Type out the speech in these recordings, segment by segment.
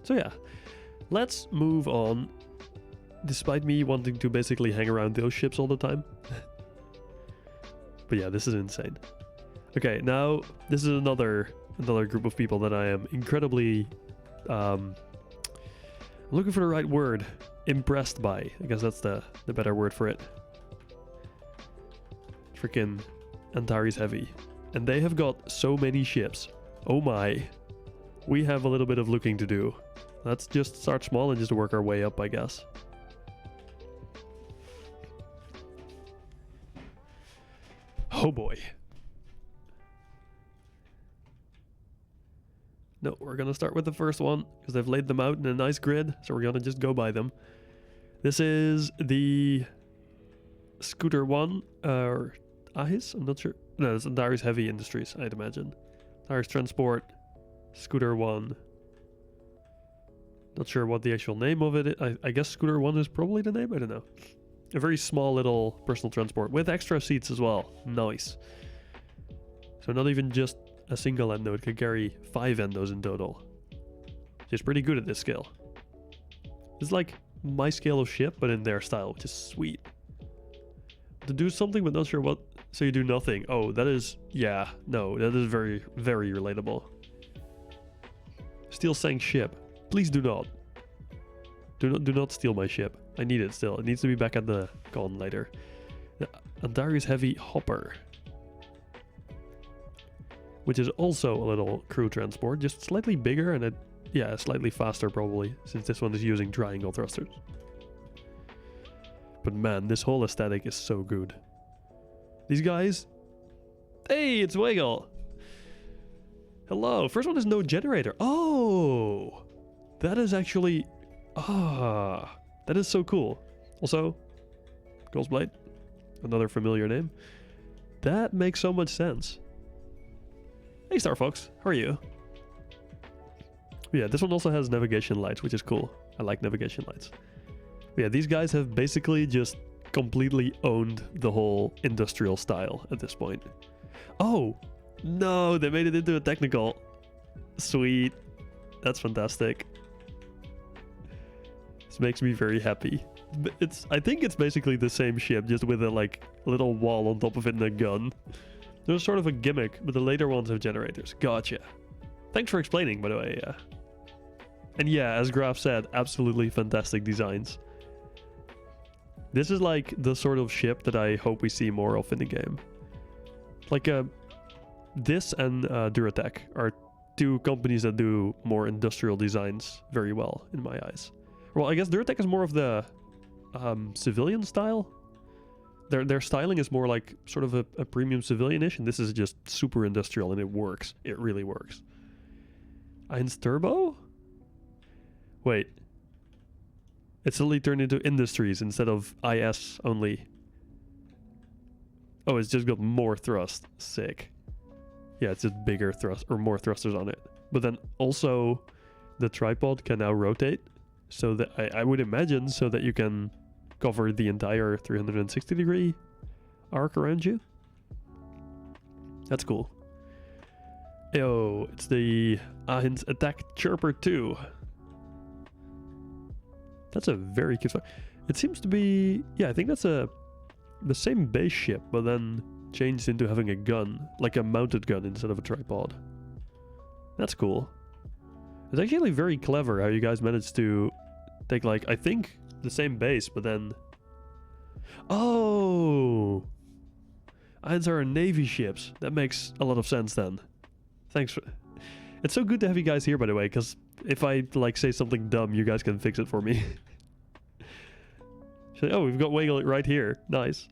So yeah, let's move on. Despite me wanting to basically hang around those ships all the time. But yeah, this is insane. Okay, now this is another group of people that I am incredibly looking for the right word. Impressed by. I guess that's the better word for it. Freaking Antares Heavy. And they have got so many ships. Oh my. We have a little bit of looking to do. Let's just start small and just work our way up, I guess. Oh boy. No, we're gonna start with the first one because they've laid them out in a nice grid, so we're gonna just go by them. This is the Scooter 1, or AHIS? I'm not sure. No, it's Antares Heavy Industries, I'd imagine. Antares Transport, Scooter 1. Not sure what the actual name of it is. I guess Scooter 1 is probably the name, I don't know. A very small little personal transport with extra seats as well. Nice. So not even just a single endo, it can carry 5 endos in total. Which is pretty good at this scale. It's like my scale of ship, but in their style, which is sweet. To do something, but not sure what. So you do nothing. Oh, that is, yeah, no, that is very, very relatable. Steal Senkii ship. Please do not. Do not steal my ship. I need it still. It needs to be back at the con later. The Antares Heavy Hopper. Which is also a little crew transport, just slightly bigger and yeah, slightly faster probably, since this one is using triangle thrusters. But man, this whole aesthetic is so good. These guys... Hey, it's Wiggle! Hello, first one is no generator. Oh! That is actually... Ah, that is so cool. Also, Ghostblade, another familiar name. That makes so much sense. Hey Star Fox, how are you? Yeah, this one also has navigation lights, which is cool. I like navigation lights. Yeah, these guys have basically just completely owned the whole industrial style at this point. Oh, no, they made it into a technical. Sweet. That's fantastic. This makes me very happy. I think it's basically the same ship, just with a like little wall on top of it and a gun. There's sort of a gimmick, but the later ones have generators. Gotcha. Thanks for explaining, by the way. And yeah, as Graf said, absolutely fantastic designs. This is like the sort of ship that I hope we see more of in the game. Like this and Duratec are two companies that do more industrial designs very well, in my eyes. Well, I guess Duratec is more of the civilian style. Their styling is more like sort of a premium civilian-ish, and this is just super industrial, and it works. It really works. Eins Turbo? Wait. It suddenly turned into Industries instead of IS only. Oh, it's just got more thrust. Sick. Yeah, it's just bigger thrust, or more thrusters on it. But then also, the tripod can now rotate. So that I would imagine so that you can cover the entire 360-degree arc around you. That's cool. Yo, it's the Ahins Attack Chirper 2. That's a very cute one. It seems to be... Yeah, I think that's the same base ship, but then changed into having a gun. Like a mounted gun instead of a tripod. That's cool. It's actually very clever how you guys managed to take, like, I think the same base, but then... Oh! Ahins are Navy ships. That makes a lot of sense then. Thanks for... It's so good to have you guys here, by the way, because if I, like, say something dumb, you guys can fix it for me. Oh, we've got Wiggle right here. Nice.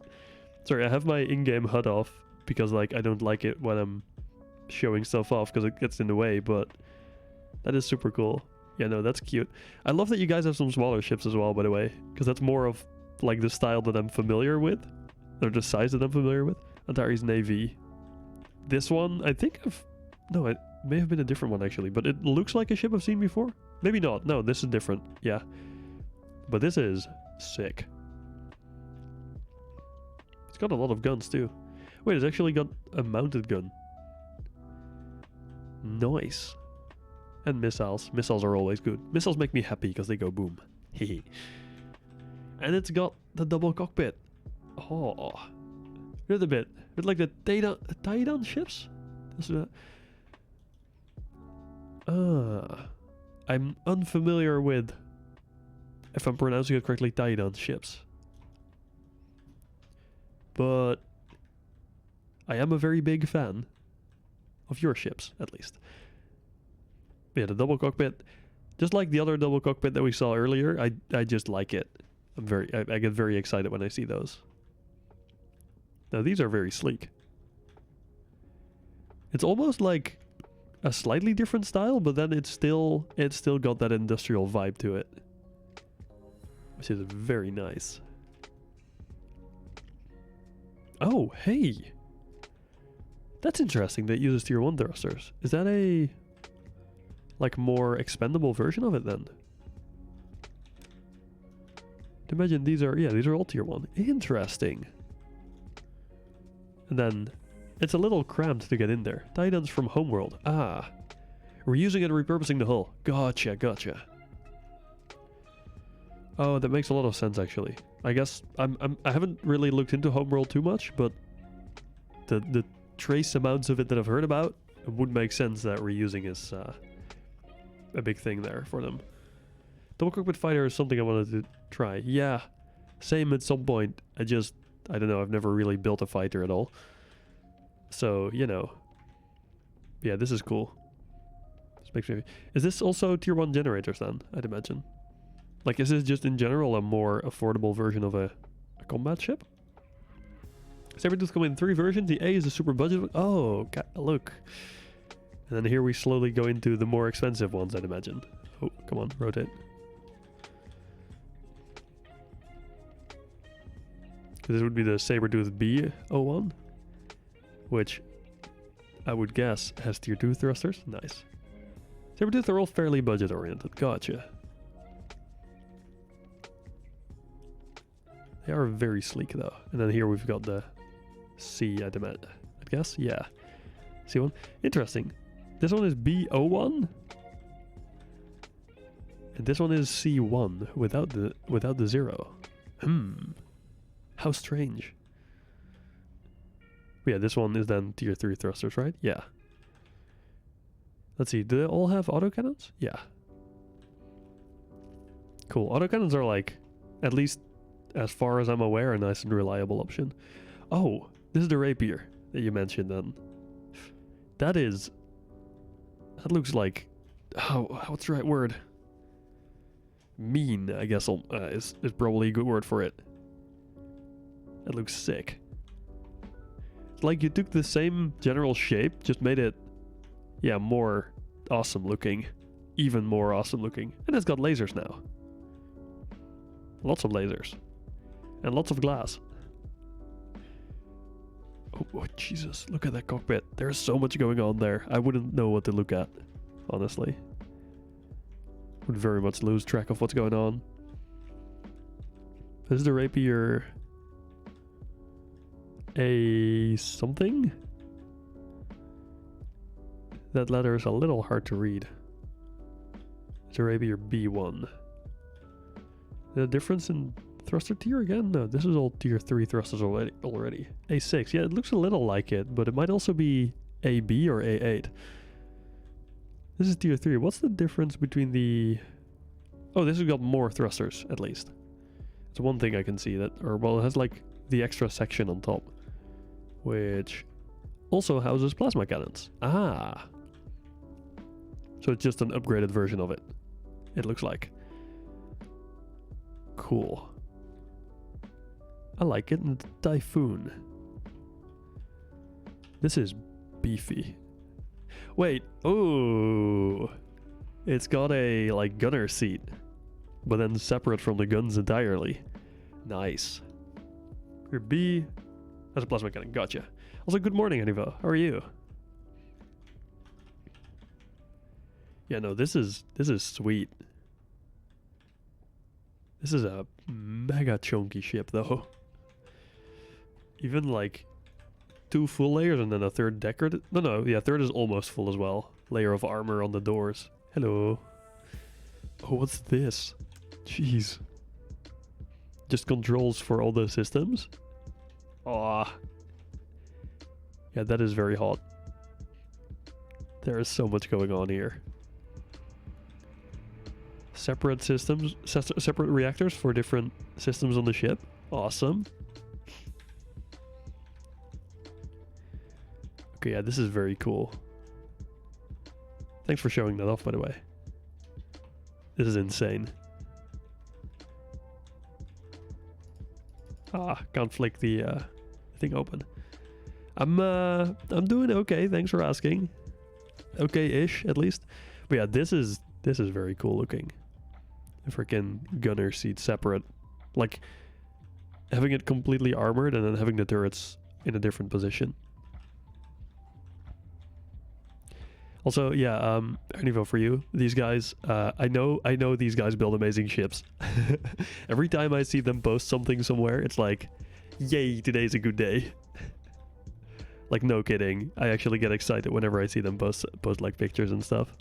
Sorry, I have my in-game HUD off, because, like, I don't like it when I'm showing stuff off, because it gets in the way, but that is super cool. Yeah, no, that's cute. I love that you guys have some smaller ships as well, by the way, because that's more of, like, the style that I'm familiar with, or the size that I'm familiar with. Antares Navy. This one, I think no, it may have been a different one, actually, but it looks like a ship I've seen before. Maybe not. No, this is different. Yeah. But this is sick. It's got a lot of guns, too. Wait, it's actually got a mounted gun. Nice. And missiles. Missiles are always good. Missiles make me happy because they go boom. Hehe. And it's got the double cockpit. Oh. A little bit. With like the Titan ships? I'm unfamiliar with, if I'm pronouncing it correctly, Titan ships. But I am a very big fan of your ships, at least. Yeah, the double cockpit, just like the other double cockpit that we saw earlier, I just like it. I get very excited when I see those. Now these are very sleek. It's almost like a slightly different style, but then it's still got that industrial vibe to it, which is very nice. Oh, hey, that's interesting. That uses tier 1 thrusters. Is that a like more expendable version of it then? Imagine these are all tier 1. Interesting. And then it's a little cramped to get in there. Titans from Homeworld. Ah. Reusing and repurposing the hull. Gotcha, gotcha. Oh, that makes a lot of sense actually. I guess I haven't really looked into Homeworld too much, but the trace amounts of it that I've heard about, it would make sense that reusing is a big thing there for them. Double cockpit fighter is something I wanted to try. Yeah, same at some point. I don't know, I've never really built a fighter at all. So, you know. Yeah, this is cool. This makes me... Is this also tier 1 generators then, I'd imagine? Like, is this just in general a more affordable version of a combat ship? Sabretooth come in 3 versions. The A is the super budget one. Oh, look. And then here we slowly go into the more expensive ones, I'd imagine. Oh, come on, rotate. This would be the Sabretooth B01, which I would guess has tier 2 thrusters. Nice. Sabretooth are all fairly budget oriented. Gotcha. They are very sleek though. And then here we've got the C, I guess. Yeah. C1. Interesting. This one is B01. And this one is C1 without the 0. How strange. Yeah, this one is then tier 3 thrusters, right? Yeah. Let's see, do they all have autocannons? Yeah. Cool. Autocannons are like, at least as far as I'm aware, a nice and reliable option. Oh, this is the rapier that you mentioned then. That looks like, what's the right word? Mean, I guess, is probably a good word for it. That looks sick. It's like you took the same general shape, just made it, yeah, more awesome looking. Even more awesome looking. And it's got lasers now. Lots of lasers. And lots of glass. Oh, Jesus, look at that cockpit. There's so much going on there. I wouldn't know what to look at, honestly. Would very much lose track of what's going on. This is the rapier... A something? That letter is a little hard to read. It's a rapier B1. The difference in thruster tier again? No, this is all tier 3 thrusters already. A6, yeah, it looks a little like it, but it might also be AB or A8. This is tier 3. What's the difference between the... Oh, this has got more thrusters, at least. It's one thing I can see that, or well, it has like the extra section on top, which also houses plasma cannons. Ah. So it's just an upgraded version of it, it looks like. Cool. I like it. And the Typhoon. This is beefy. Wait. Oh. It's got a like gunner seat, but then separate from the guns entirely. Nice. Your B has a plasma cannon. Gotcha. Also, good morning, Anivo. How are you? Yeah, no, this is sweet. This is a mega chunky ship, though. Even like 2 full layers and then a third decorated. No, yeah, third is almost full as well. Layer of armor on the doors. Hello. Oh, what's this? Jeez. Just controls for all the systems? Ah. Yeah, that is very hot. There is so much going on here. Separate systems, separate reactors for different systems on the ship. Awesome. Okay, yeah, this is very cool. Thanks for showing that off, by the way. This is insane. Ah, can't flick the thing open. I'm doing okay. Thanks for asking. Okay-ish, at least. But yeah, this is very cool looking. The freaking gunner seat separate, like having it completely armored and then having the turrets in a different position. Also, yeah, Arnivo, for you, these guys, I know these guys build amazing ships. Every time I see them post something somewhere, it's like, yay, today's a good day. Like, no kidding. I actually get excited whenever I see them post like pictures and stuff.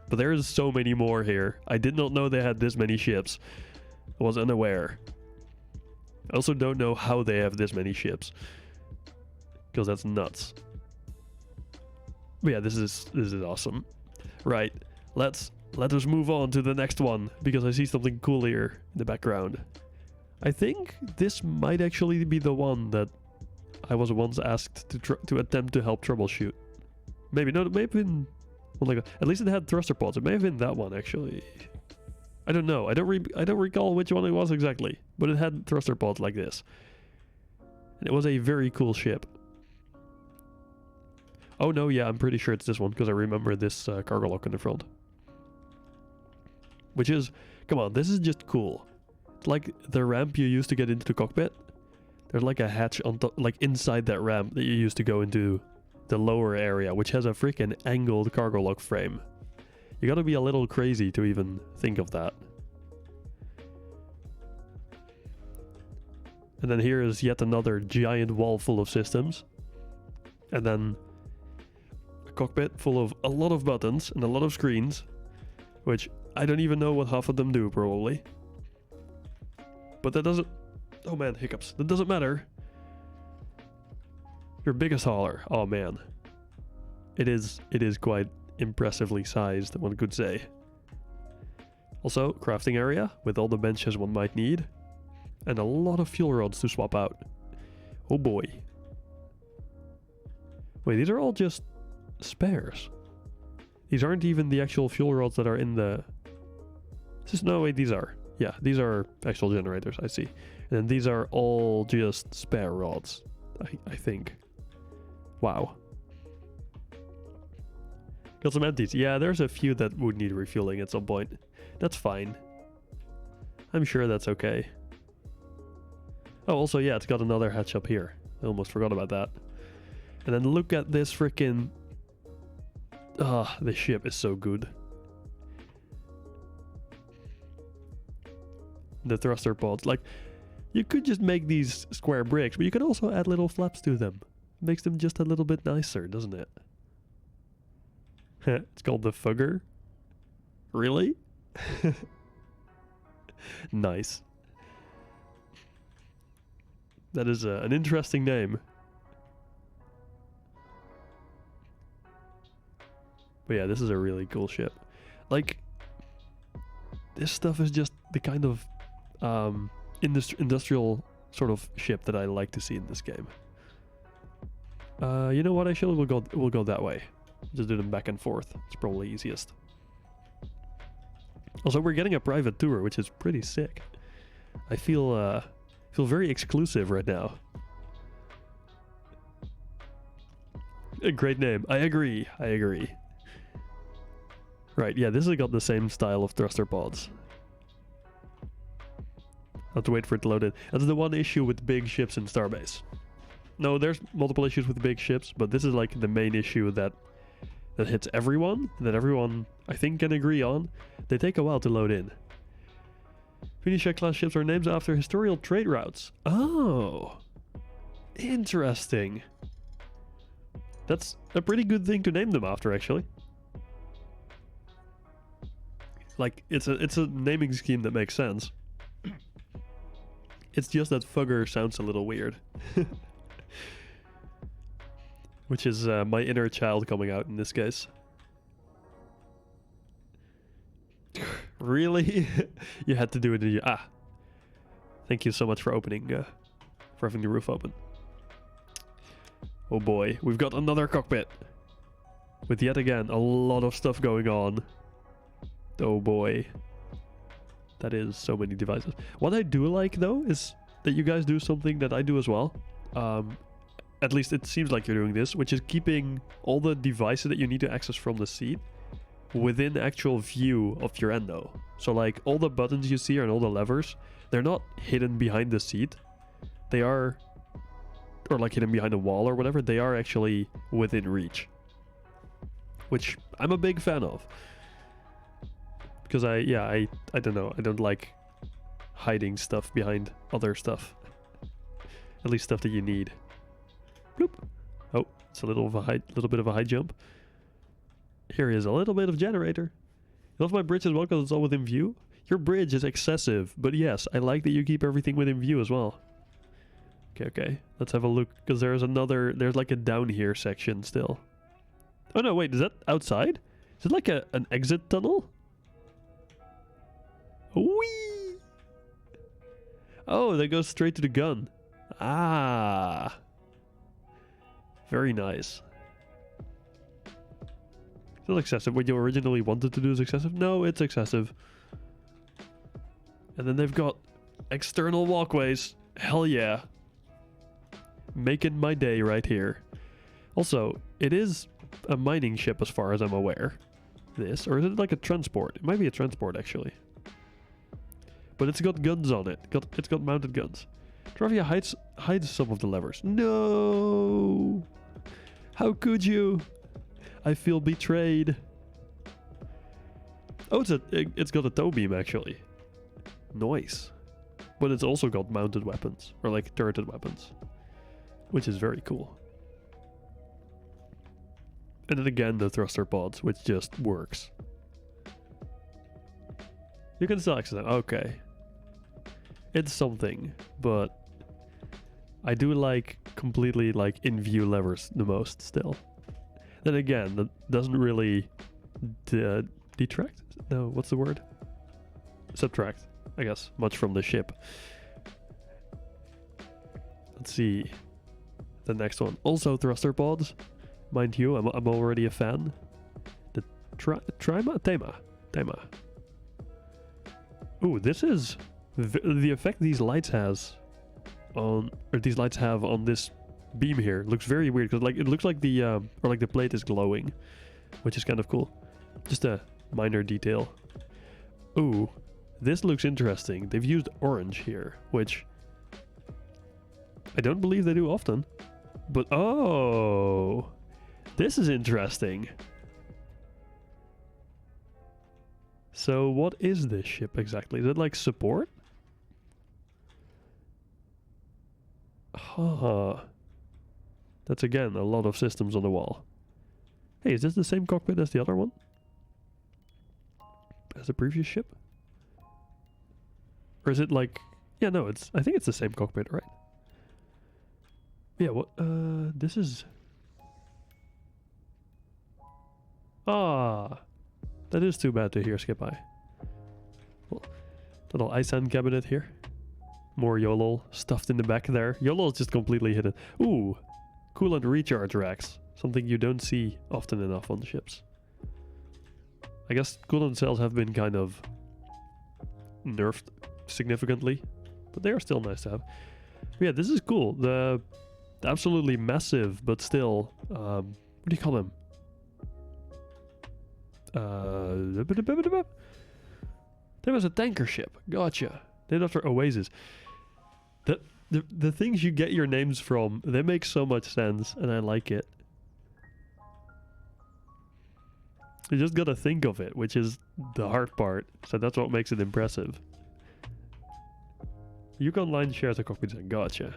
But there's so many more here. I did not know they had this many ships. I was unaware. I also don't know how they have this many ships, because that's nuts. But yeah, this is awesome. Right, let us move on to the next one, because I see something cool here in the background. I think this might actually be the one that I was once asked to attempt to help troubleshoot. Maybe no, it may have been one like that. At least it had thruster pods. It may have been that one actually. I don't know. I don't recall which one it was exactly, but it had thruster pods like this, and it was a very cool ship. Oh no, yeah, I'm pretty sure it's this one, because I remember this cargo lock in the front. Which is, come on, this is just cool. It's like the ramp you used to get into the cockpit. There's like a hatch on top, like inside that ramp that you used to go into the lower area, which has a freaking angled cargo lock frame. You gotta be a little crazy to even think of that. And then here is yet another giant wall full of systems. And then cockpit full of a lot of buttons and a lot of screens, which I don't even know what half of them do, probably. But that doesn't... Oh man, hiccups. That doesn't matter. Your biggest hauler. Oh man. It is quite impressively sized, one could say. Also, crafting area with all the benches one might need. And a lot of fuel rods to swap out. Oh boy. Wait, these are all just spares. These aren't even the actual fuel rods that are in the... No, wait, these are. Yeah, these are actual generators, I see. And then these are all just spare rods, I think. Wow. Got some empties. Yeah, there's a few that would need refueling at some point. That's fine. I'm sure that's okay. Oh, also, yeah, it's got another hatch up here. I almost forgot about that. And then look at this freaking... Ah, this ship is so good. The thruster pods. Like, you could just make these square bricks, but you could also add little flaps to them. Makes them just a little bit nicer, doesn't it? It's called the Fugger. Really? Nice. That is an interesting name. But yeah, this is a really cool ship. Like, this stuff is just the kind of industrial sort of ship that I like to see in this game. You know what? Actually, we'll go that way. Just do them back and forth. It's probably easiest. Also, we're getting a private tour, which is pretty sick. I feel very exclusive right now. A great name. I agree. Right, yeah, this has got the same style of thruster pods. I'll have to wait for it to load in. That's the one issue with big ships in Starbase. No, there's multiple issues with big ships, but this is like the main issue that hits everyone, that everyone, I think, can agree on. They take a while to load in. Phoenicia class ships are named after historical trade routes. Oh, interesting. That's a pretty good thing to name them after, actually. Like, it's a naming scheme that makes sense. It's just that Fugger sounds a little weird. Which is my inner child coming out in this case. Really? You had to do it in your... Ah. Thank you so much for opening... for having the roof open. Oh boy, we've got another cockpit. With yet again a lot of stuff going on. Oh boy. That is so many devices. What I do like though is that you guys do something that I do as well. At least it seems like you're doing this, which is keeping all the devices that you need to access from the seat within actual view of your endo. So like all the buttons you see and all the levers, they're not hidden behind the seat. They are, or like hidden behind a wall or whatever, they are actually within reach. Which I'm a big fan of. Because I don't know, I don't like hiding stuff behind other stuff. At least stuff that you need. Bloop. Oh, it's a little bit of a high jump. Here is a little bit of generator. You love my bridge as well because it's all within view? Your bridge is excessive, but yes, I like that you keep everything within view as well. Okay, let's have a look, because there's like a down here section still. Oh no, wait, is that outside? Is it like an exit tunnel? Whee! Oh, that goes straight to the gun. Ah. Very nice. Still excessive. What you originally wanted to do is excessive? No, it's excessive. And then they've got external walkways. Hell yeah. Making my day right here. Also, it is a mining ship as far as I'm aware. This, or is it like a transport? It might be a transport actually. But it's got guns on it. It's got mounted guns. Travia hides some of the levers. No! How could you? I feel betrayed. Oh, it's got a tow beam actually. Nice. But it's also got mounted weapons, or like turreted weapons, which is very cool. And then again the thruster pods, which just works. You can still access them. Okay. It's something, but I do like completely like in view levers the most still. Then again, that doesn't really detract? No, what's the word? Subtract, I guess, much from the ship. Let's see. The next one. Also thruster pods. Mind you, I'm already a fan. The Tema. Ooh, this is the effect these lights have on this beam here looks very weird, because like it looks like the plate is glowing, which is kind of cool. Just a minor detail. Ooh, this looks interesting. They've used orange here, which I don't believe they do often. But oh, this is interesting. So what is this ship exactly? Is it like support? Huh. That's again a lot of systems on the wall. Hey, is this the same cockpit as the other one? As the previous ship? Or is it like... Yeah, no, I think it's the same cockpit, right? Yeah, what... this is... Ah... That is too bad to hear skip by. Well, little ISAN cabinet here. More YOLOL stuffed in the back there. YOLOL is just completely hidden. Ooh, coolant recharge racks. Something you don't see often enough on the ships. I guess coolant cells have been kind of nerfed significantly, but they are still nice to have. But yeah, this is cool. The absolutely massive, but still, what do you call them? There was a tanker ship. Gotcha. Named after Oasis. The things you get your names from, they make so much sense, and I like it. You just gotta think of it, which is the hard part. So that's what makes it impressive. Yukon Line shares a cockpit design. Gotcha.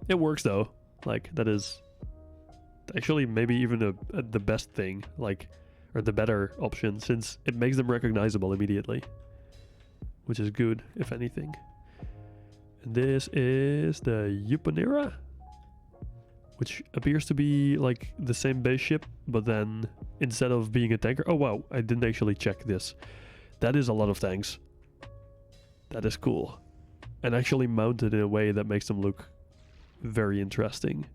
It works though. Like, that is actually maybe even the best thing. Like, or the better option, since it makes them recognizable immediately, which is good, if anything. And this is the Yupanera, which appears to be like the same base ship, but then instead of being a tanker... Oh wow, I didn't actually check this. That is a lot of tanks. That is cool. And actually mounted in a way that makes them look very interesting.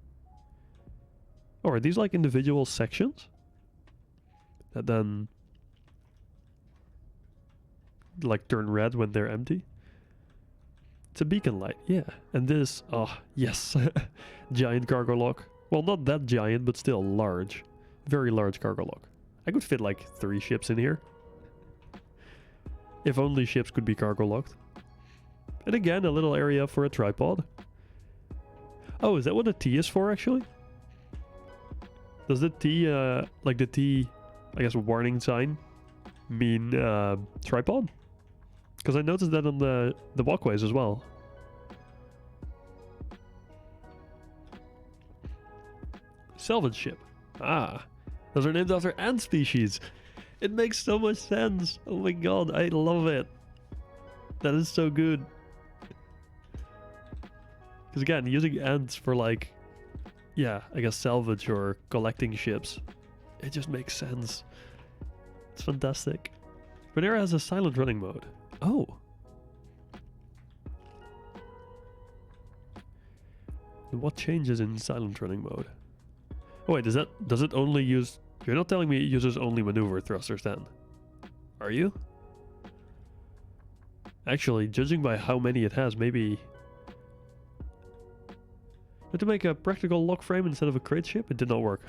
Oh, are these like individual sections? That then like turn red when they're empty? It's a beacon light, yeah. And this, oh, yes. Giant cargo lock. Well, not that giant, but still large. Very large cargo lock. I could fit like 3 ships in here. If only ships could be cargo locked. And again, a little area for a tripod. Oh, is that what the T is for, actually? Does the T, like the T, I guess, warning sign mean tripod? Because I noticed that on the walkways as well. Salvage ship. Ah, those are named after ant species. It makes so much sense. Oh my god, I love it. That is so good. Because again, using ants for like, yeah, I guess salvage or collecting ships, it just makes sense. It's fantastic. Venera has a silent running mode. Oh. What changes in silent running mode? Oh wait, does it only use... You're not telling me it uses only maneuver thrusters then? Are you? Actually, judging by how many it has, maybe... But to make a practical lock frame instead of a crate ship, it did not work.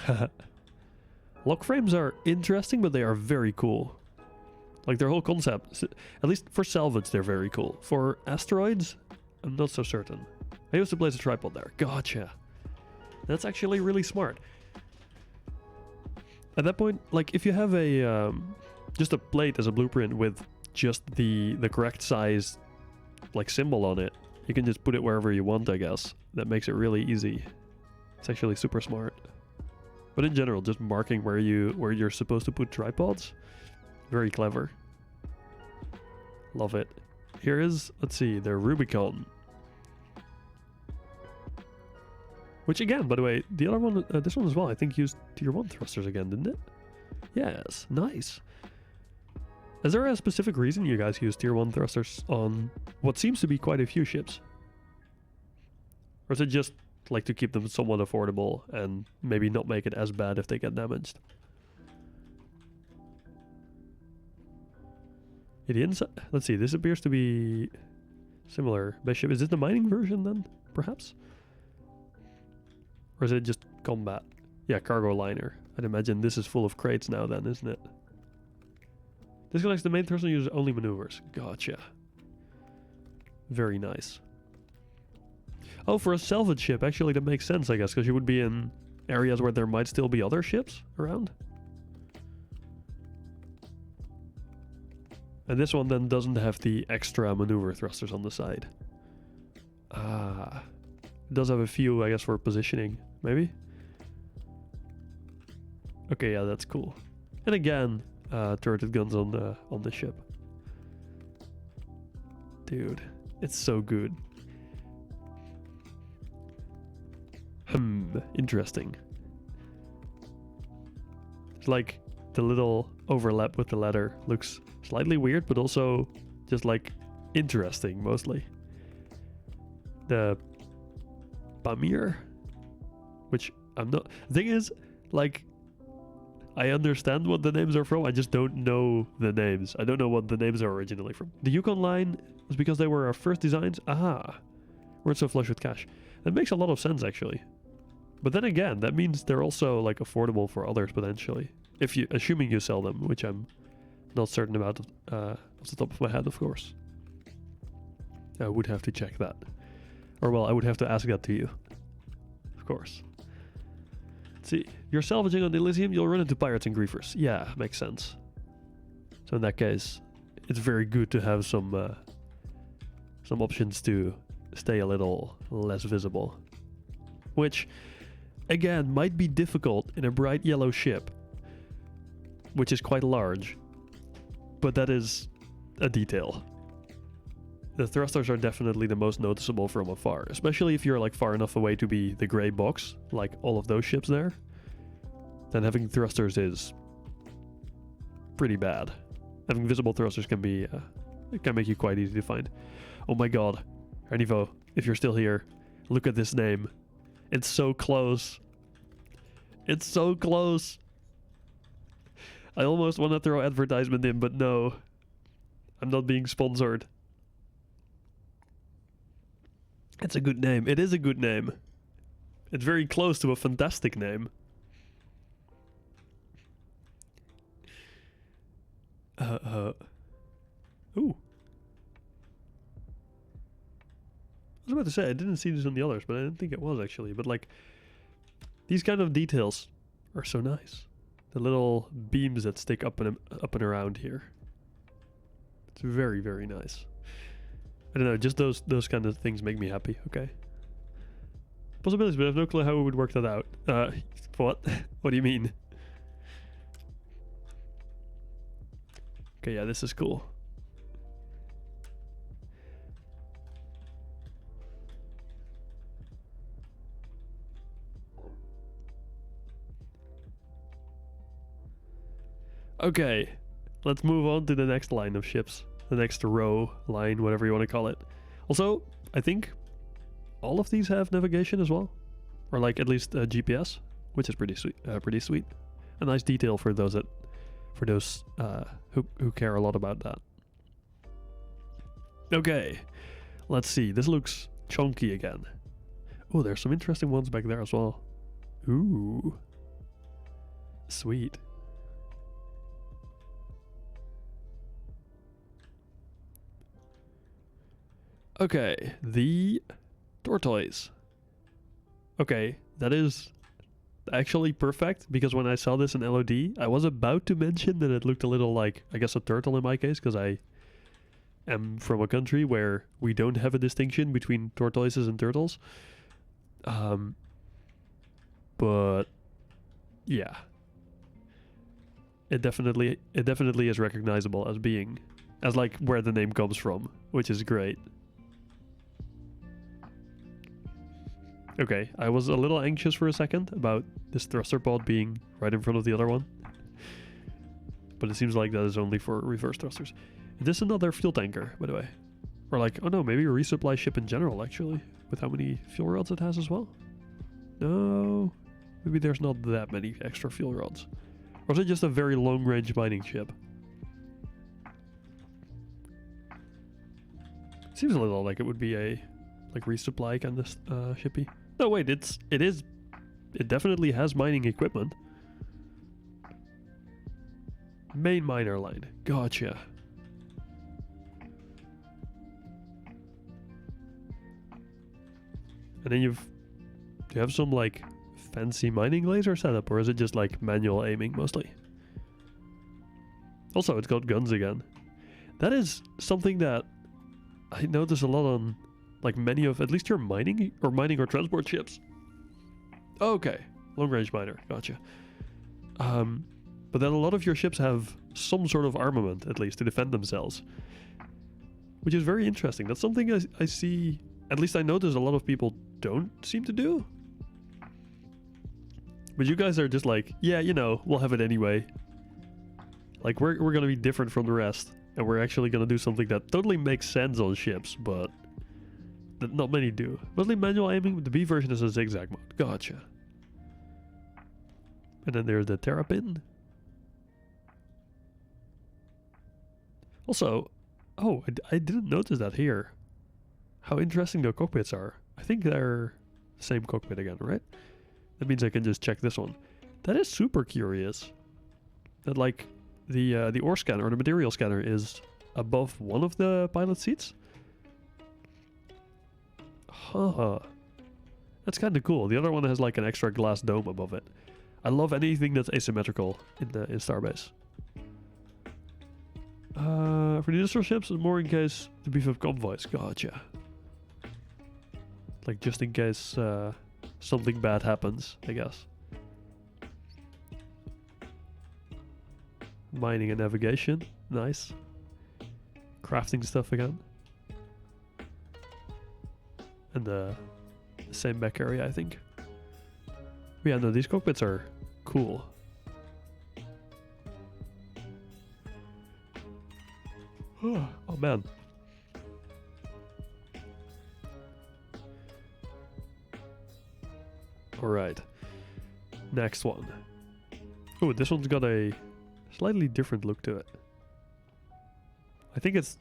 Lock frames are interesting, but they are very cool. Like their whole concept, at least for salvage, they're very cool. For asteroids, I'm not so certain. I used to place a tripod there. Gotcha. That's actually really smart. At that point, like if you have a just a plate as a blueprint with just the correct size like symbol on it, you can just put it wherever you want, I guess. That makes it really easy. It's actually super smart. But in general, just marking where you're supposed to put tripods, very clever. Love it. Here is, let's see, the Rubicon. Which again, by the way, the other one, this one as well, I think used tier 1 thrusters again, didn't it? Yes, nice. Is there a specific reason you guys use tier 1 thrusters on what seems to be quite a few ships? Or is it just like to keep them somewhat affordable and maybe not make it as bad if they get damaged? The inside, let's see, this appears to be similar base ship. Is it the mining version then, perhaps? Or is it just combat? Yeah, cargo liner. I'd imagine this is full of crates now then, isn't it? Disconnects the main thruster and uses only maneuvers. Gotcha. Very nice. Oh, for a salvage ship, actually that makes sense, I guess, because you would be in areas where there might still be other ships around. And this one then doesn't have the extra maneuver thrusters on the side. Ah. It does have a few, I guess, for positioning, maybe? Okay, yeah, that's cool. And again, turreted guns on the ship. Dude, it's so good. Interesting. It's like the little overlap with the ladder looks slightly weird, but also just like interesting mostly. The Pamir, which I'm not... The thing is, like, I understand what the names are from, I just don't know the names. I don't know what the names are originally from. The Yukon line was because they were our first designs. Aha, we're so flush with cash. That makes a lot of sense, actually. But then again, that means they're also like affordable for others potentially, if you, assuming you sell them, which I'm not certain about off the top of my head, of course. I would have to check that, or well, I would have to ask that to you, of course. Let's see, you're salvaging on the Elysium, you'll run into pirates and griefers. Yeah, makes sense. So in that case, it's very good to have some options to stay a little less visible, which again might be difficult in a bright yellow ship. which is quite large. But that is a detail. The thrusters are definitely the most noticeable from afar, especially if you're like far enough away to be the gray box, like all of those ships there. Then having thrusters is pretty bad. Having visible thrusters can be, it can make you quite easy to find. Oh my god, Arnivo, if you're still here, look at this name. It's so close. It's so close. I almost want to throw advertisement in, but no. I'm not being sponsored. It's a good name. It is a good name. It's very close to a fantastic name. Ooh. I was about to say, I didn't see this on the others, but I didn't think it was actually. But like, these kind of details are so nice. The little beams that stick up and around here. It's very, very nice. I don't know, just those kind of things make me happy, okay? Possibilities, but I have no clue how we would work that out. What? What do you mean? Okay, yeah, this is cool. Okay, let's move on to the next line of ships. The next row, line, whatever you want to call it. Also, I think all of these have navigation as well. Or like at least GPS, which is pretty sweet. A nice detail for those who care a lot about that. Okay, let's see. This looks chunky again. Oh, there's some interesting ones back there as well. Ooh, sweet. Okay, the tortoise. Okay, that is actually perfect, because when I saw this in LOD, I was about to mention that it looked a little like, I guess, a turtle in my case, because I am from a country where we don't have a distinction between tortoises and turtles. But yeah, it definitely is recognizable as being, as like where the name comes from, which is great. Okay, I was a little anxious for a second about this thruster pod being right in front of the other one. But it seems like that is only for reverse thrusters. Is this another fuel tanker, by the way? Or like, oh no, maybe a resupply ship in general, actually. With how many fuel rods it has as well? No, maybe there's not that many extra fuel rods. Or is it just a very long-range mining ship? It seems a little like it would be a like resupply kind of shippy. No, wait, it definitely has mining equipment. Main miner line. Gotcha. And then do you have some like fancy mining laser setup, or is it just like manual aiming mostly? Also, it's got guns again. That is something that I notice a lot on like many of at least your mining or transport ships. Okay, long range miner, gotcha. But then a lot of your ships have some sort of armament, at least, to defend themselves, which is very interesting. That's something I see, at least I notice a lot of people don't seem to do. But you guys are just like, yeah, you know, we'll have it anyway. Like, we're gonna be different from the rest, and we're actually gonna do something that totally makes sense on ships, but that not many do. Mostly manual aiming, the B version is a zigzag mode. Gotcha. And then there's the Terrapin. Also, oh, I didn't notice that here. How interesting the cockpits are. I think they're the same cockpit again, right? That means I can just check this one. That is super curious. That like the ore scanner or the material scanner is above one of the pilot seats. Huh. That's kind of cool. The other one has like an extra glass dome above it. I love anything that's asymmetrical in Starbase. For the industrial ships, it's more in case to beef up convoys. Gotcha. Like just in case something bad happens, I guess. Mining and navigation. Nice. Crafting stuff again. And the same back area, I think. But yeah, no, these cockpits are cool. Oh man. Alright. Next one. Oh, this one's got a slightly different look to it. I think it's...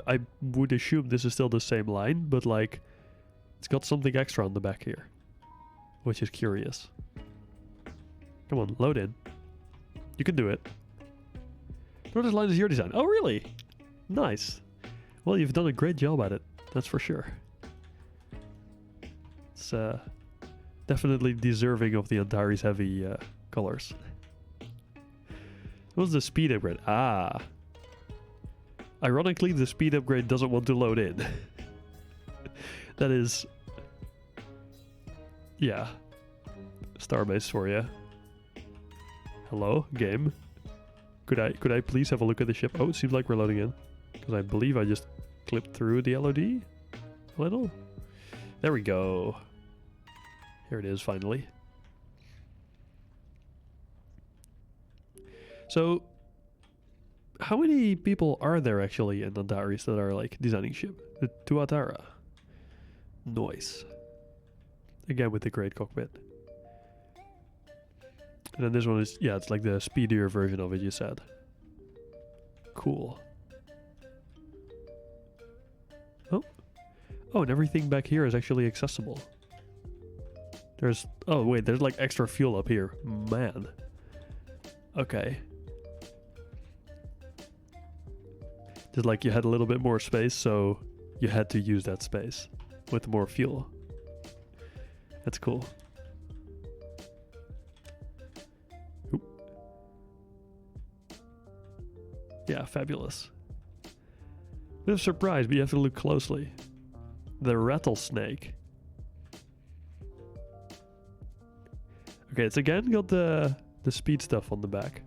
I would assume this is still the same line, but like... It's got something extra on the back here. Which is curious. Come on, load in. You can do it. No, this line is your design. Oh, really? Nice. Well, you've done a great job at it. That's for sure. It's definitely deserving of the Antares Heavy colors. What's the speed upgrade? Ah. Ironically, the speed upgrade doesn't want to load in. That is... Yeah. Starbase for you. Hello, game. Could I please have a look at the ship? Oh, it seems like we're loading in. Because I believe I just clipped through the LOD a little. There we go. Here it is, finally. So, how many people are there actually in Antares that are like designing ship? The Tuatara. Nice. Again with the great cockpit. And then this one is, yeah, it's like the speedier version of it, you said. Cool. Oh. Oh, and everything back here is actually accessible. There's, oh wait, there's like extra fuel up here. Man. Okay. Just like you had a little bit more space, so you had to use that space with more fuel. That's cool. Oop. Yeah, fabulous. Bit of surprise, but you have to look closely. The rattlesnake. Okay, it's again got the speed stuff on the back.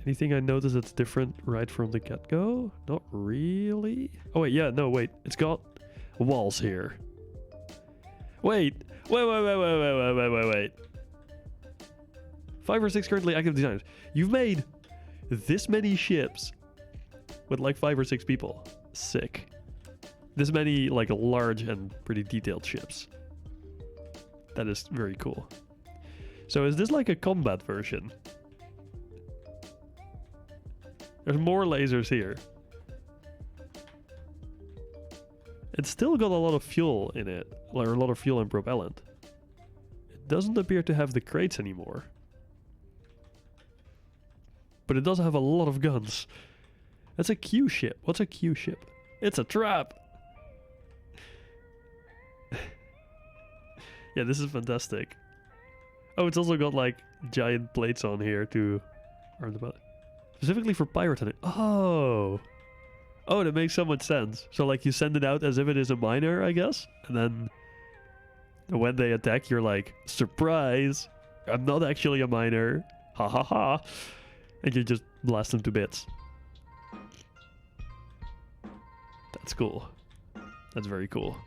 Anything I notice that's different right from the get-go? Not really. Oh wait, yeah, no, wait. It's got walls here. Wait. 5 or 6 currently active designers. You've made this many ships with like 5 or 6 people. Sick. This many like large and pretty detailed ships. That is very cool. So is this like a combat version? There's more lasers here. It's still got a lot of fuel in it, or a lot of fuel and propellant. It doesn't appear to have the crates anymore. But it does have a lot of guns. That's a Q ship. What's a Q ship? It's a trap! Yeah, this is fantastic. Oh, it's also got like giant plates on here to arm the button. Specifically for pirating. Oh! Oh, that makes so much sense. So like you send it out as if it is a miner, I guess? And then when they attack, you're like, surprise! I'm not actually a miner. Ha ha ha! And you just blast them to bits. That's cool. That's very cool.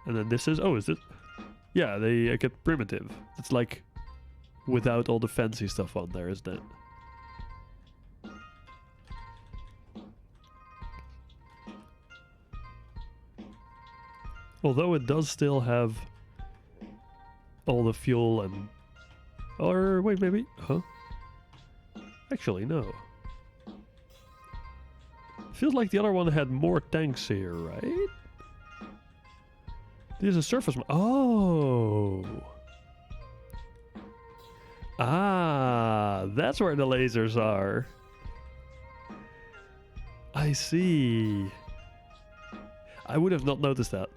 And then this is... Oh, is it? Yeah, they get primitive. It's like without all the fancy stuff on there, isn't it? Although it does still have all the fuel and... Or wait, maybe? Huh? Actually, no. Feels like the other one had more tanks here, right? There's a surface... Oh! Ah, that's where the lasers are. I see. I would have not noticed that.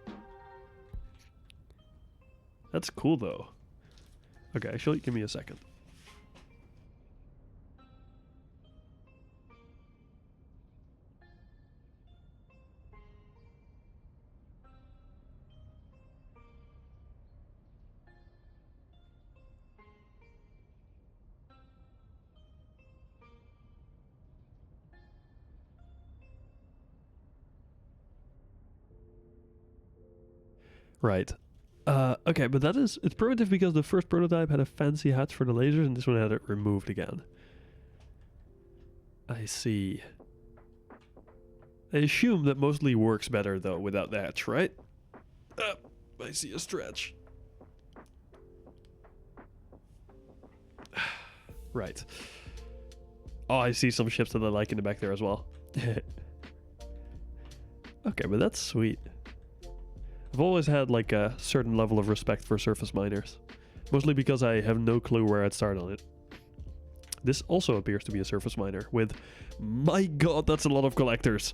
That's cool, though. Okay, actually, give me a second. Right. Okay, but it's primitive because the first prototype had a fancy hatch for the lasers and this one had it removed again. I see. I assume that mostly works better though without the hatch, right? I see a stretch. Right. Oh, I see some ships that I like in the back there as well. Okay, but that's sweet. I've always had like a certain level of respect for surface miners. Mostly because I have no clue where I'd start on it. This also appears to be a surface miner with... My god, that's a lot of collectors.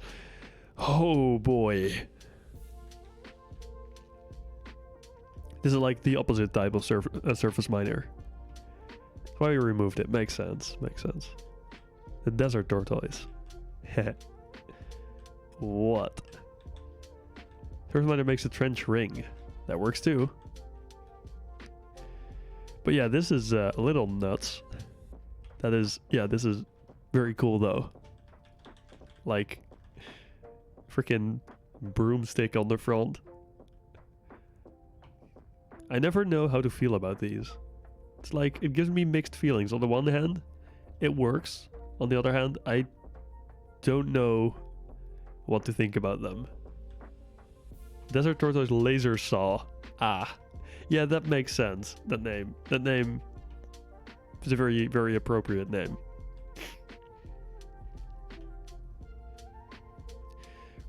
Oh boy. This is like the opposite type of surface miner. That's why we removed it. Makes sense. Makes sense. The desert tortoise. What? Surface miner makes a trench ring. That works too. But yeah, this is a little nuts. That is... Yeah, this is very cool though. Like... Freaking broomstick on the front. I never know how to feel about these. It's like, it gives me mixed feelings. On the one hand, it works. On the other hand, I don't know what to think about them. Desert Tortoise Laser Saw. Ah. Yeah, that makes sense. That name is a very, very appropriate name.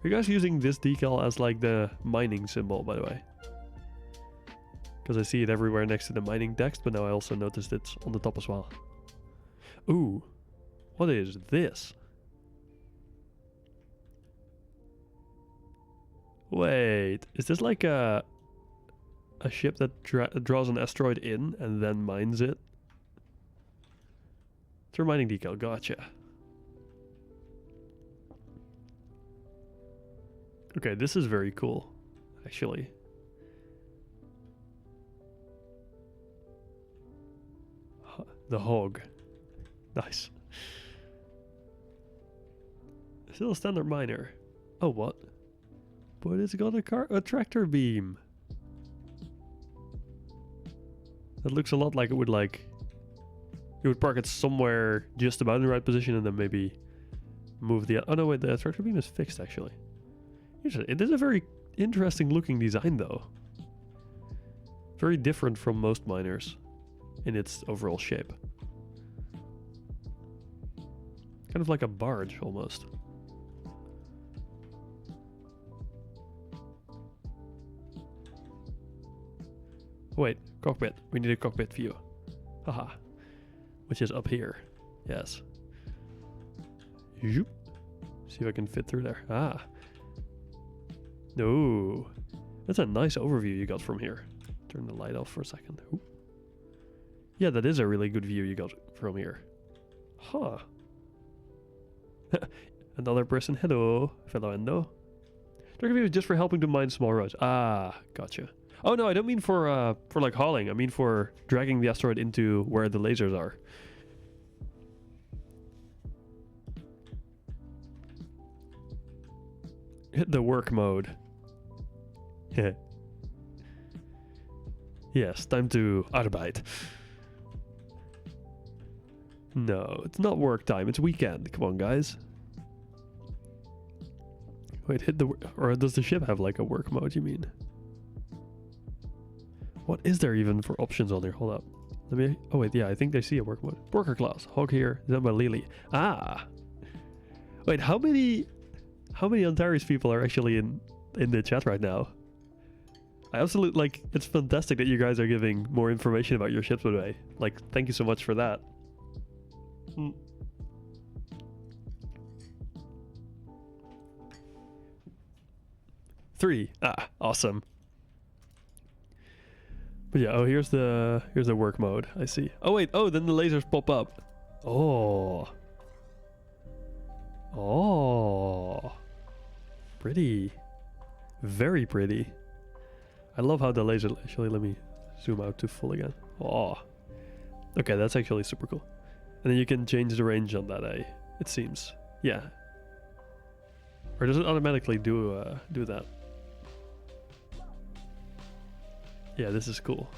Are you guys using this decal as like the mining symbol, by the way? Because I see it everywhere next to the mining text, but now I also noticed it's on the top as well. Ooh. What is this? Wait, is this like a ship that draws an asteroid in and then mines it? It's a mining decal, gotcha. Okay, this is very cool, actually. The hog. Nice. Still a standard miner. Oh, what? But it's got a tractor beam. That looks a lot like it would like... You would park it somewhere just about in the right position and then maybe move the... Oh no, wait, the tractor beam is fixed actually. It is a very interesting looking design though. Very different from most miners in its overall shape. Kind of like a barge almost. Wait, cockpit. We need a cockpit view. Haha. Which is up here. Yes. Zoop. See if I can fit through there. Ah. No. That's a nice overview you got from here. Turn the light off for a second. Ooh. Yeah, that is a really good view you got from here. Huh. Another person. Hello, fellow Endo. Tractor beam is just for helping to mine small roads. Ah, gotcha. Oh no, I don't mean for like hauling. I mean for dragging the asteroid into where the lasers are. Hit the work mode. Yeah. Yes, time to arbeit. No, it's not work time. It's weekend. Come on, guys. Wait, hit the... Or does the ship have like a work mode, you mean? What is there even for options on there? Hold up. Let me... Oh, wait, yeah, I think I see a work mode. Worker class. Hog here. Then by Lily. Ah! Wait, how many Antares people are actually in the chat right now? I absolutely... Like, it's fantastic that you guys are giving more information about your ships, by the way. Like, thank you so much for that. 3. Ah, awesome. But yeah, oh, here's the work mode. I see. Oh wait, oh, then the lasers pop up. Oh. Oh. Pretty. Very pretty. I love how the laser... Actually, let me zoom out to full again. Oh. Okay, that's actually super cool. And then you can change the range on that, it seems. Yeah. Or does it automatically do that? Yeah, this is cool.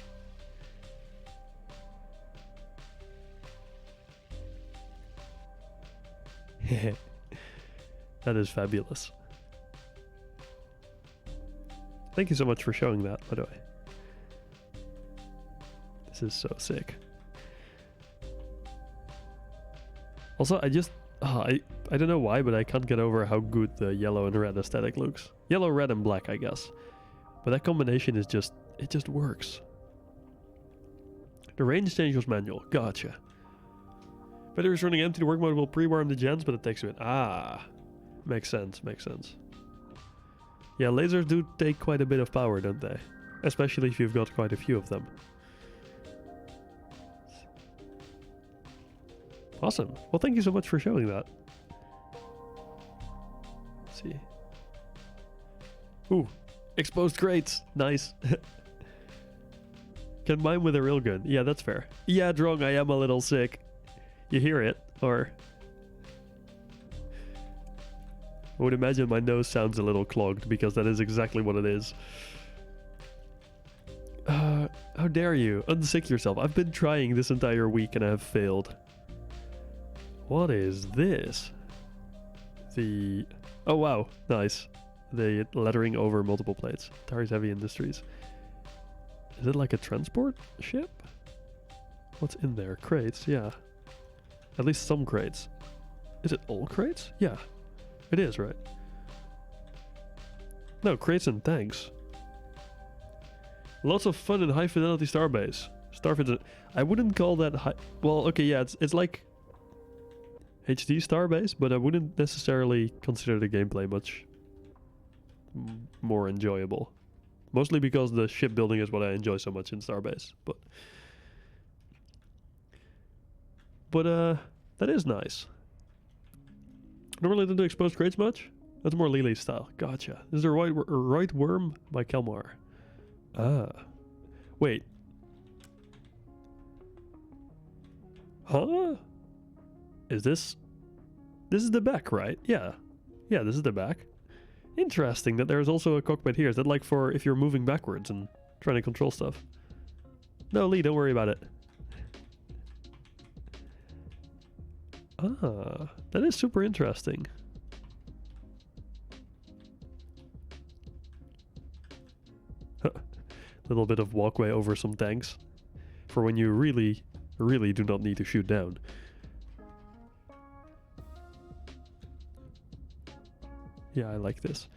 That is fabulous. Thank you so much for showing that, by the way. This is so sick. Also, I just... I don't know why, but I can't get over how good the yellow and red aesthetic looks. Yellow, red, and black, I guess. But that combination is just... It just works. The range changes manual. Gotcha. Batteries running empty. The work mode will pre-warm the gens, but it takes a bit. Ah. Makes sense, makes sense. Yeah, lasers do take quite a bit of power, don't they? Especially if you've got quite a few of them. Awesome. Well, thank you so much for showing that. Let's see. Ooh. Exposed crates. Nice. Can mine with a real gun. Yeah, that's fair. Yeah, Drong, I am a little sick. You hear it? Or... I would imagine my nose sounds a little clogged, because that is exactly what it is. How dare you? Unsick yourself. I've been trying this entire week and I have failed. What is this? The... Oh wow, nice. The lettering over multiple plates. Antares Heavy Industries. Is it like a transport ship? What's in there? Crates, yeah. At least some crates. Is it all crates? Yeah. It is, right? No, crates and tanks. Lots of fun in high fidelity starbase. Starfit. I wouldn't call that high... Well, okay, yeah, it's like HD starbase, but I wouldn't necessarily consider the gameplay much more enjoyable. Mostly because the shipbuilding is what I enjoy so much in starbase. But that is nice. Normally don't do exposed crates much. That's more Lily style. Gotcha. This is a right worm by Kelmar. Ah. Wait. Huh? Is this... This is the back, right? Yeah. Yeah, this is the back. Interesting that there's also a cockpit here. Is that like for if you're moving backwards and trying to control stuff? No, Lee, don't worry about it. Ah, that is super interesting. Little bit of walkway over some tanks for when you really, really do not need to shoot down. Yeah, I like this.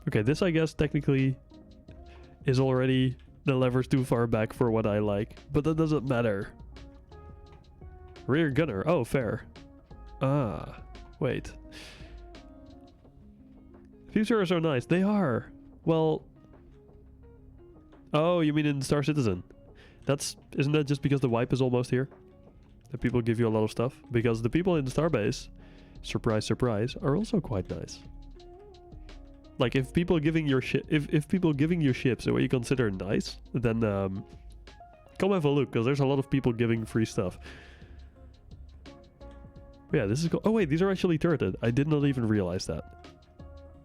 Okay, this I guess technically is already... The lever's too far back for what I like, but that doesn't matter. Rear gunner. Oh, fair. Ah, wait. Future are so nice. They are. Well... Oh, you mean in Star Citizen? Isn't that just because the wipe is almost here? That people give you a lot of stuff? Because the people in Starbase, surprise, surprise, are also quite nice. Like, if people giving your if people giving you ships are what you consider nice, then come have a look, because there's a lot of people giving free stuff. But yeah, this is cool. Oh wait, these are actually turreted. I did not even realize that.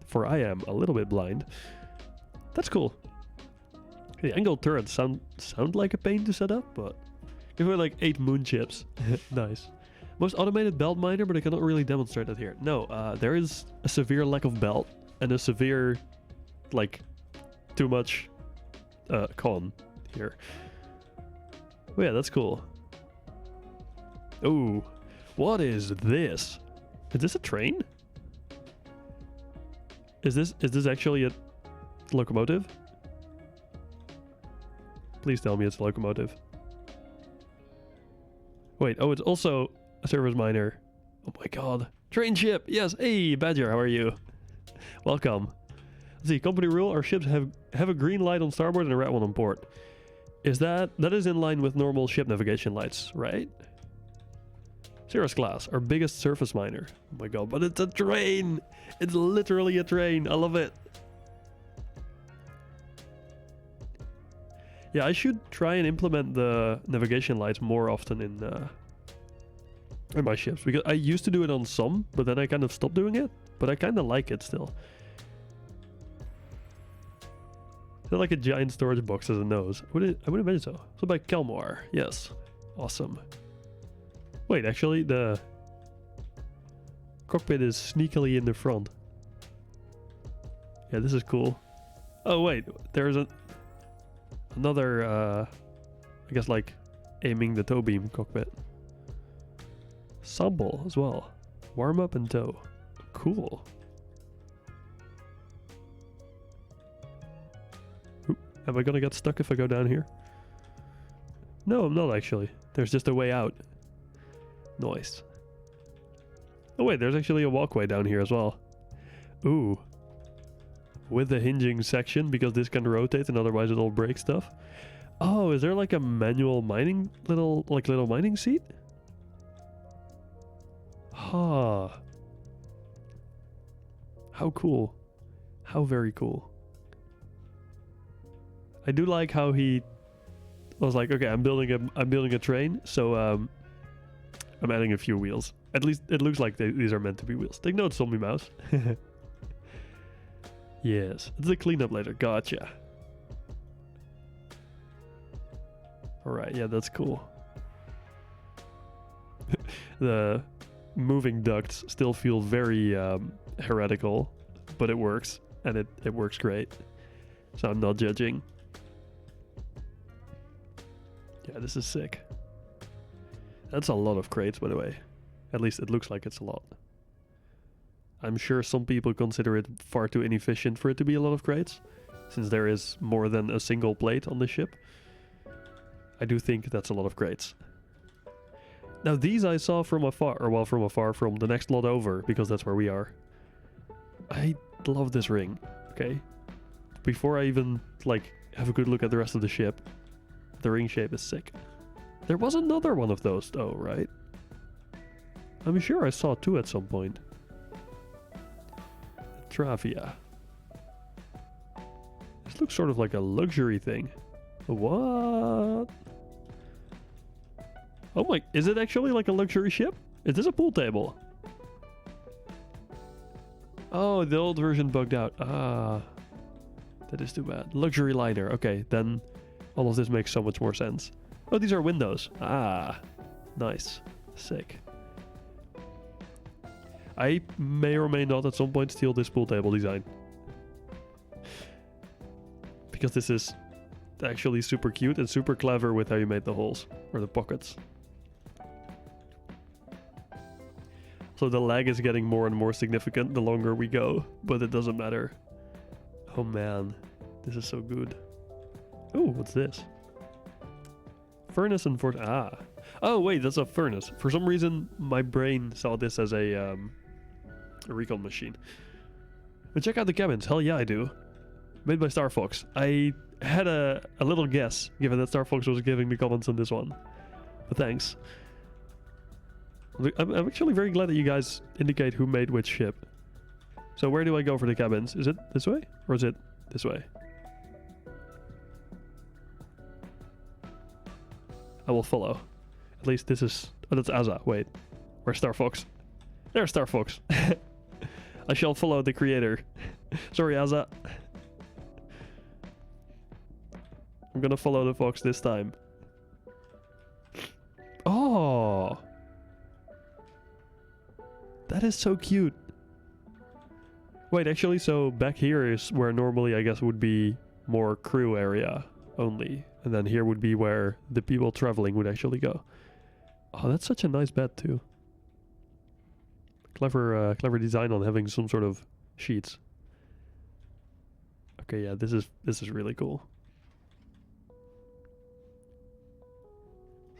For I am a little bit blind. That's cool. The angled turrets sound like a pain to set up, but give me like 8 moon chips. Nice. Most automated belt miner, but I cannot really demonstrate that here. No, there is a severe lack of belt. And a severe, like, too much con here. Oh yeah, that's cool. Ooh, what is this? Is this a train? Is this actually a locomotive? Please tell me it's a locomotive. Wait, oh, it's also a service miner. Oh my god. Train ship, yes. Hey, Badger, how are you? Welcome. Let's see, company rule, our ships have a green light on starboard and a red one on port. That is in line with normal ship navigation lights, right? Cirrus class, our biggest surface miner. Oh my god, but it's a train! It's literally a train, I love it. Yeah, I should try and implement the navigation lights more often in my ships, because I used to do it on some, but then I kind of stopped doing it. but I kind of like it still. Is that like a giant storage box as a nose? I would imagine so. So by Kelmar, yes. Awesome. Wait, actually, the cockpit is sneakily in the front. Yeah, this is cool. Oh wait, there's another, I guess like aiming the tow beam cockpit. Sample as well. Warm up and tow. Cool. Oop, am I gonna get stuck if I go down here? No, I'm not actually. There's just a way out. Nice. Oh wait, there's actually a walkway down here as well. Ooh. With the hinging section, because this can rotate and otherwise it'll break stuff. Oh, is there like a manual mining little mining seat? Huh. How cool. How very cool. I do like how he was like, okay, I'm building a train, so I'm adding a few wheels. At least it looks like these are meant to be wheels. Take notes, Zombie Mouse. Yes, it's a cleanup later. Gotcha. Alright, yeah, that's cool. The moving ducts still feel very heretical, but it works, and it works great. So I'm not judging. Yeah, this is sick. That's a lot of crates, by the way. At least it looks like it's a lot. I'm sure some people consider it far too inefficient for it to be a lot of crates, since there is more than a single plate on the ship. I do think that's a lot of crates. Now these I saw from afar, or well, from afar, from the next lot over, because that's where we are. I love this ring, okay? Before I even, like, have a good look at the rest of the ship, the ring shape is sick. There was another one of those though, right? I'm sure I saw two at some point. Travia. This looks sort of like a luxury thing. What? Oh my, is it actually like a luxury ship? Is this a pool table? Oh, the old version bugged out. Ah, that is too bad. Luxury liner. Okay, then all of this makes so much more sense. Oh, these are windows. Ah, nice. Sick. I may or may not at some point steal this pool table design. Because this is actually super cute and super clever with how you made the holes, or the pockets. So the lag is getting more and more significant the longer we go, but it doesn't matter. Oh man, this is so good. Oh, what's this? Furnace and oh wait, that's a furnace. For some reason, my brain saw this as a recon machine. But check out the cabins. Hell yeah, I do. Made by Star Fox. I had a little guess, given that Star Fox was giving me comments on this one. But thanks. I'm actually very glad that you guys indicate who made which ship. So where do I go for the cabins? Is it this way? Or is it this way? I will follow. At least this is... Oh, that's Asa. Wait. Where's Star Fox? There's Star Fox. I shall follow the creator. Sorry, Asa. I'm gonna follow the fox this time. Oh! That is so cute. Wait, actually, so back here is where normally, I guess, would be more crew area only. And then here would be where the people traveling would actually go. Oh, that's such a nice bed, too. Clever design on having some sort of sheets. Okay, yeah, this is really cool.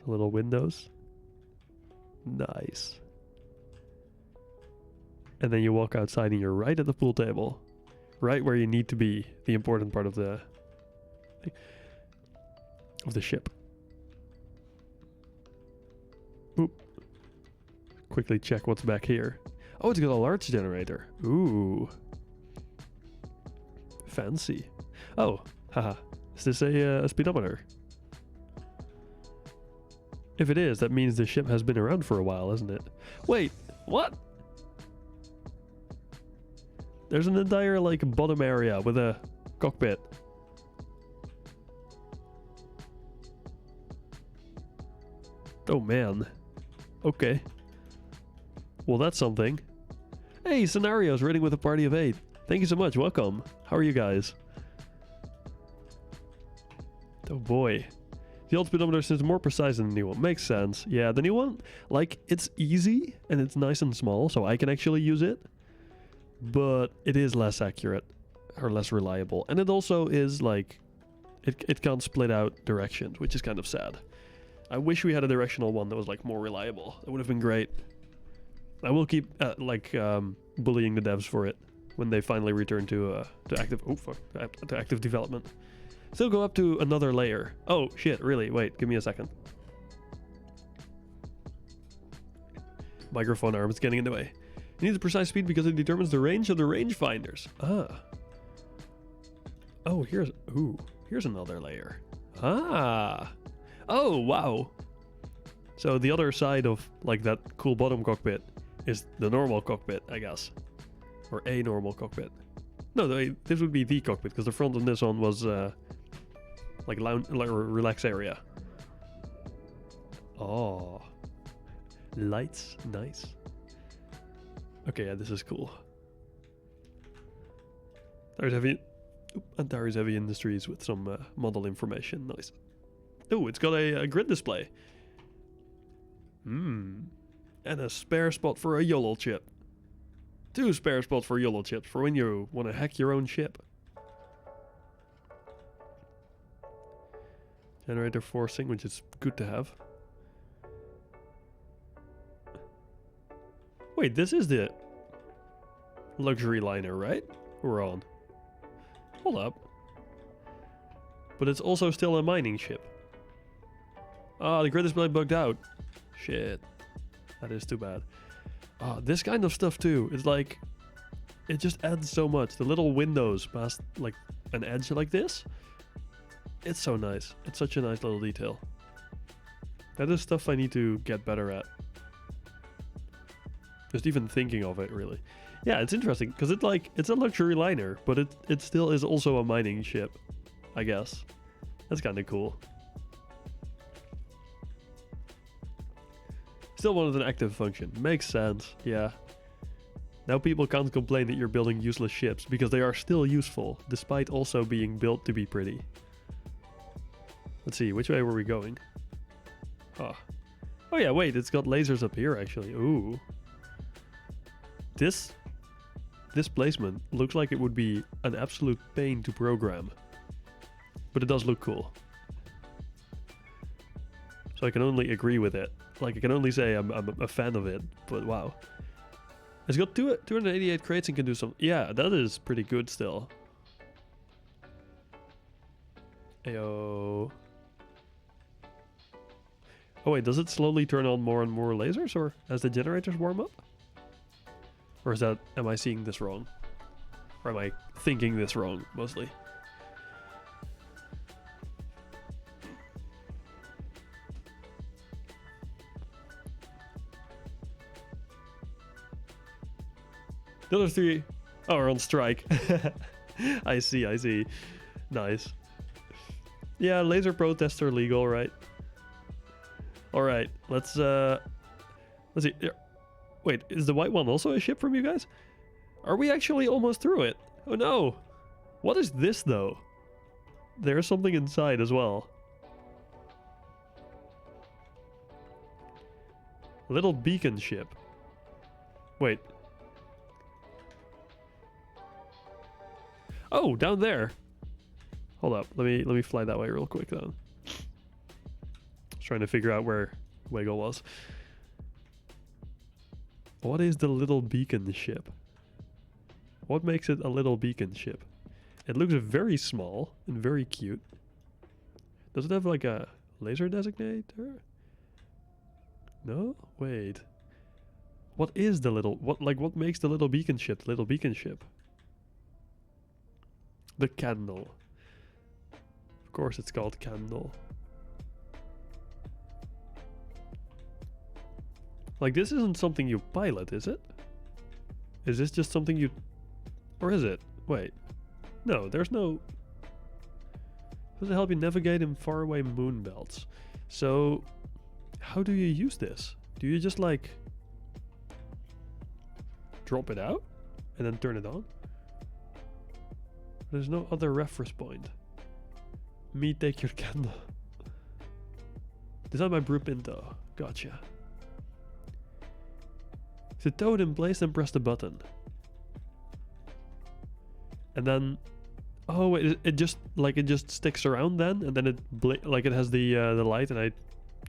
Little windows. Nice. And then you walk outside and you're right at the pool table. Right where you need to be. The important part of the ship. Oop. Quickly check what's back here. Oh, it's got a large generator. Ooh. Fancy. Oh, haha. Is this a speedometer? If it is, that means the ship has been around for a while, isn't it? Wait, what? There's an entire like bottom area with a cockpit. Oh man. Okay. Well, that's something. Hey, Scenarios, raiding with a party of 8. Thank you so much. Welcome. How are you guys? Oh boy. The old speedometer seems more precise than the new one. Makes sense. Yeah, the new one, like, it's easy and it's nice and small, so I can actually use it. But it is less accurate or less reliable. And it also is like, it can't split out directions, which is kind of sad. I wish we had a directional one that was like more reliable. That would have been great. I will keep bullying the devs for it when they finally return to active development. Still go up to another layer. Oh shit, really? Wait, give me a second. Microphone arm is getting in the way. You need the precise speed because it determines the range of the rangefinders. Ah. Oh, here's another layer. Ah. Oh, wow. So the other side of like that cool bottom cockpit is the normal cockpit, I guess. Or a normal cockpit. No, this would be the cockpit because the front on this one was like lounge, like a relax area. Oh. Lights, nice. Okay, yeah, this is cool. Antares Heavy Industries with some model information, nice. Oh, it's got a grid display. And a spare spot for a YOLO chip. 2 spare spots for YOLO chips for when you want to hack your own ship. Generator forcing, which is good to have. Wait, this is the luxury liner, right? We're on. Hold up. But it's also still a mining ship. Ah, the grid display bugged out. Shit. That is too bad. Ah, this kind of stuff too. It's like, it just adds so much. The little windows past like an edge like this. It's so nice. It's such a nice little detail. That is stuff I need to get better at. Just even thinking of it, really. Yeah, it's interesting because it's a luxury liner, but it still is also a mining ship, I guess. That's kind of cool. Still wanted an active function. Makes sense, yeah. Now people can't complain that you're building useless ships because they are still useful, despite also being built to be pretty. Let's see, which way were we going? Oh yeah, wait, it's got lasers up here actually. Ooh. This placement looks like it would be an absolute pain to program. But it does look cool. So I can only agree with it. Like, I can only say I'm a fan of it, but wow. It's got 288 crates and can do some... Yeah, that is pretty good still. Ayo. Oh wait, does it slowly turn on more and more lasers, or as the generators warm up? Or is that... Am I seeing this wrong? Or am I thinking this wrong, mostly? The other 3 are on strike. I see. Nice. Yeah, laser protests are legal, right? Alright, let's see. Wait, is the white one also a ship from you guys? Are we actually almost through it? Oh no! What is this though? There's something inside as well. Little beacon ship. Wait. Oh, down there. Hold up. Let me fly that way real quick then. Just trying to figure out where Wiggle was. What is the little beacon ship? What makes it a little beacon ship? It looks very small and very cute. Does it have like a laser designator? No? Wait. What is the little... What makes the little beacon ship the little beacon ship? The candle. Of course it's called candle. Like, this isn't something you pilot, is it? Is this just something you Or is it? Wait. No, there's no... Does it help you navigate in faraway moon belts? So, how do you use this? Do you just like... drop it out? And then turn it on? There's no other reference point. Me take your candle. Designed by Brew Pinto. Gotcha. To tow it in place and press the button. And then... Oh wait, it just sticks around then, and then it has the light, and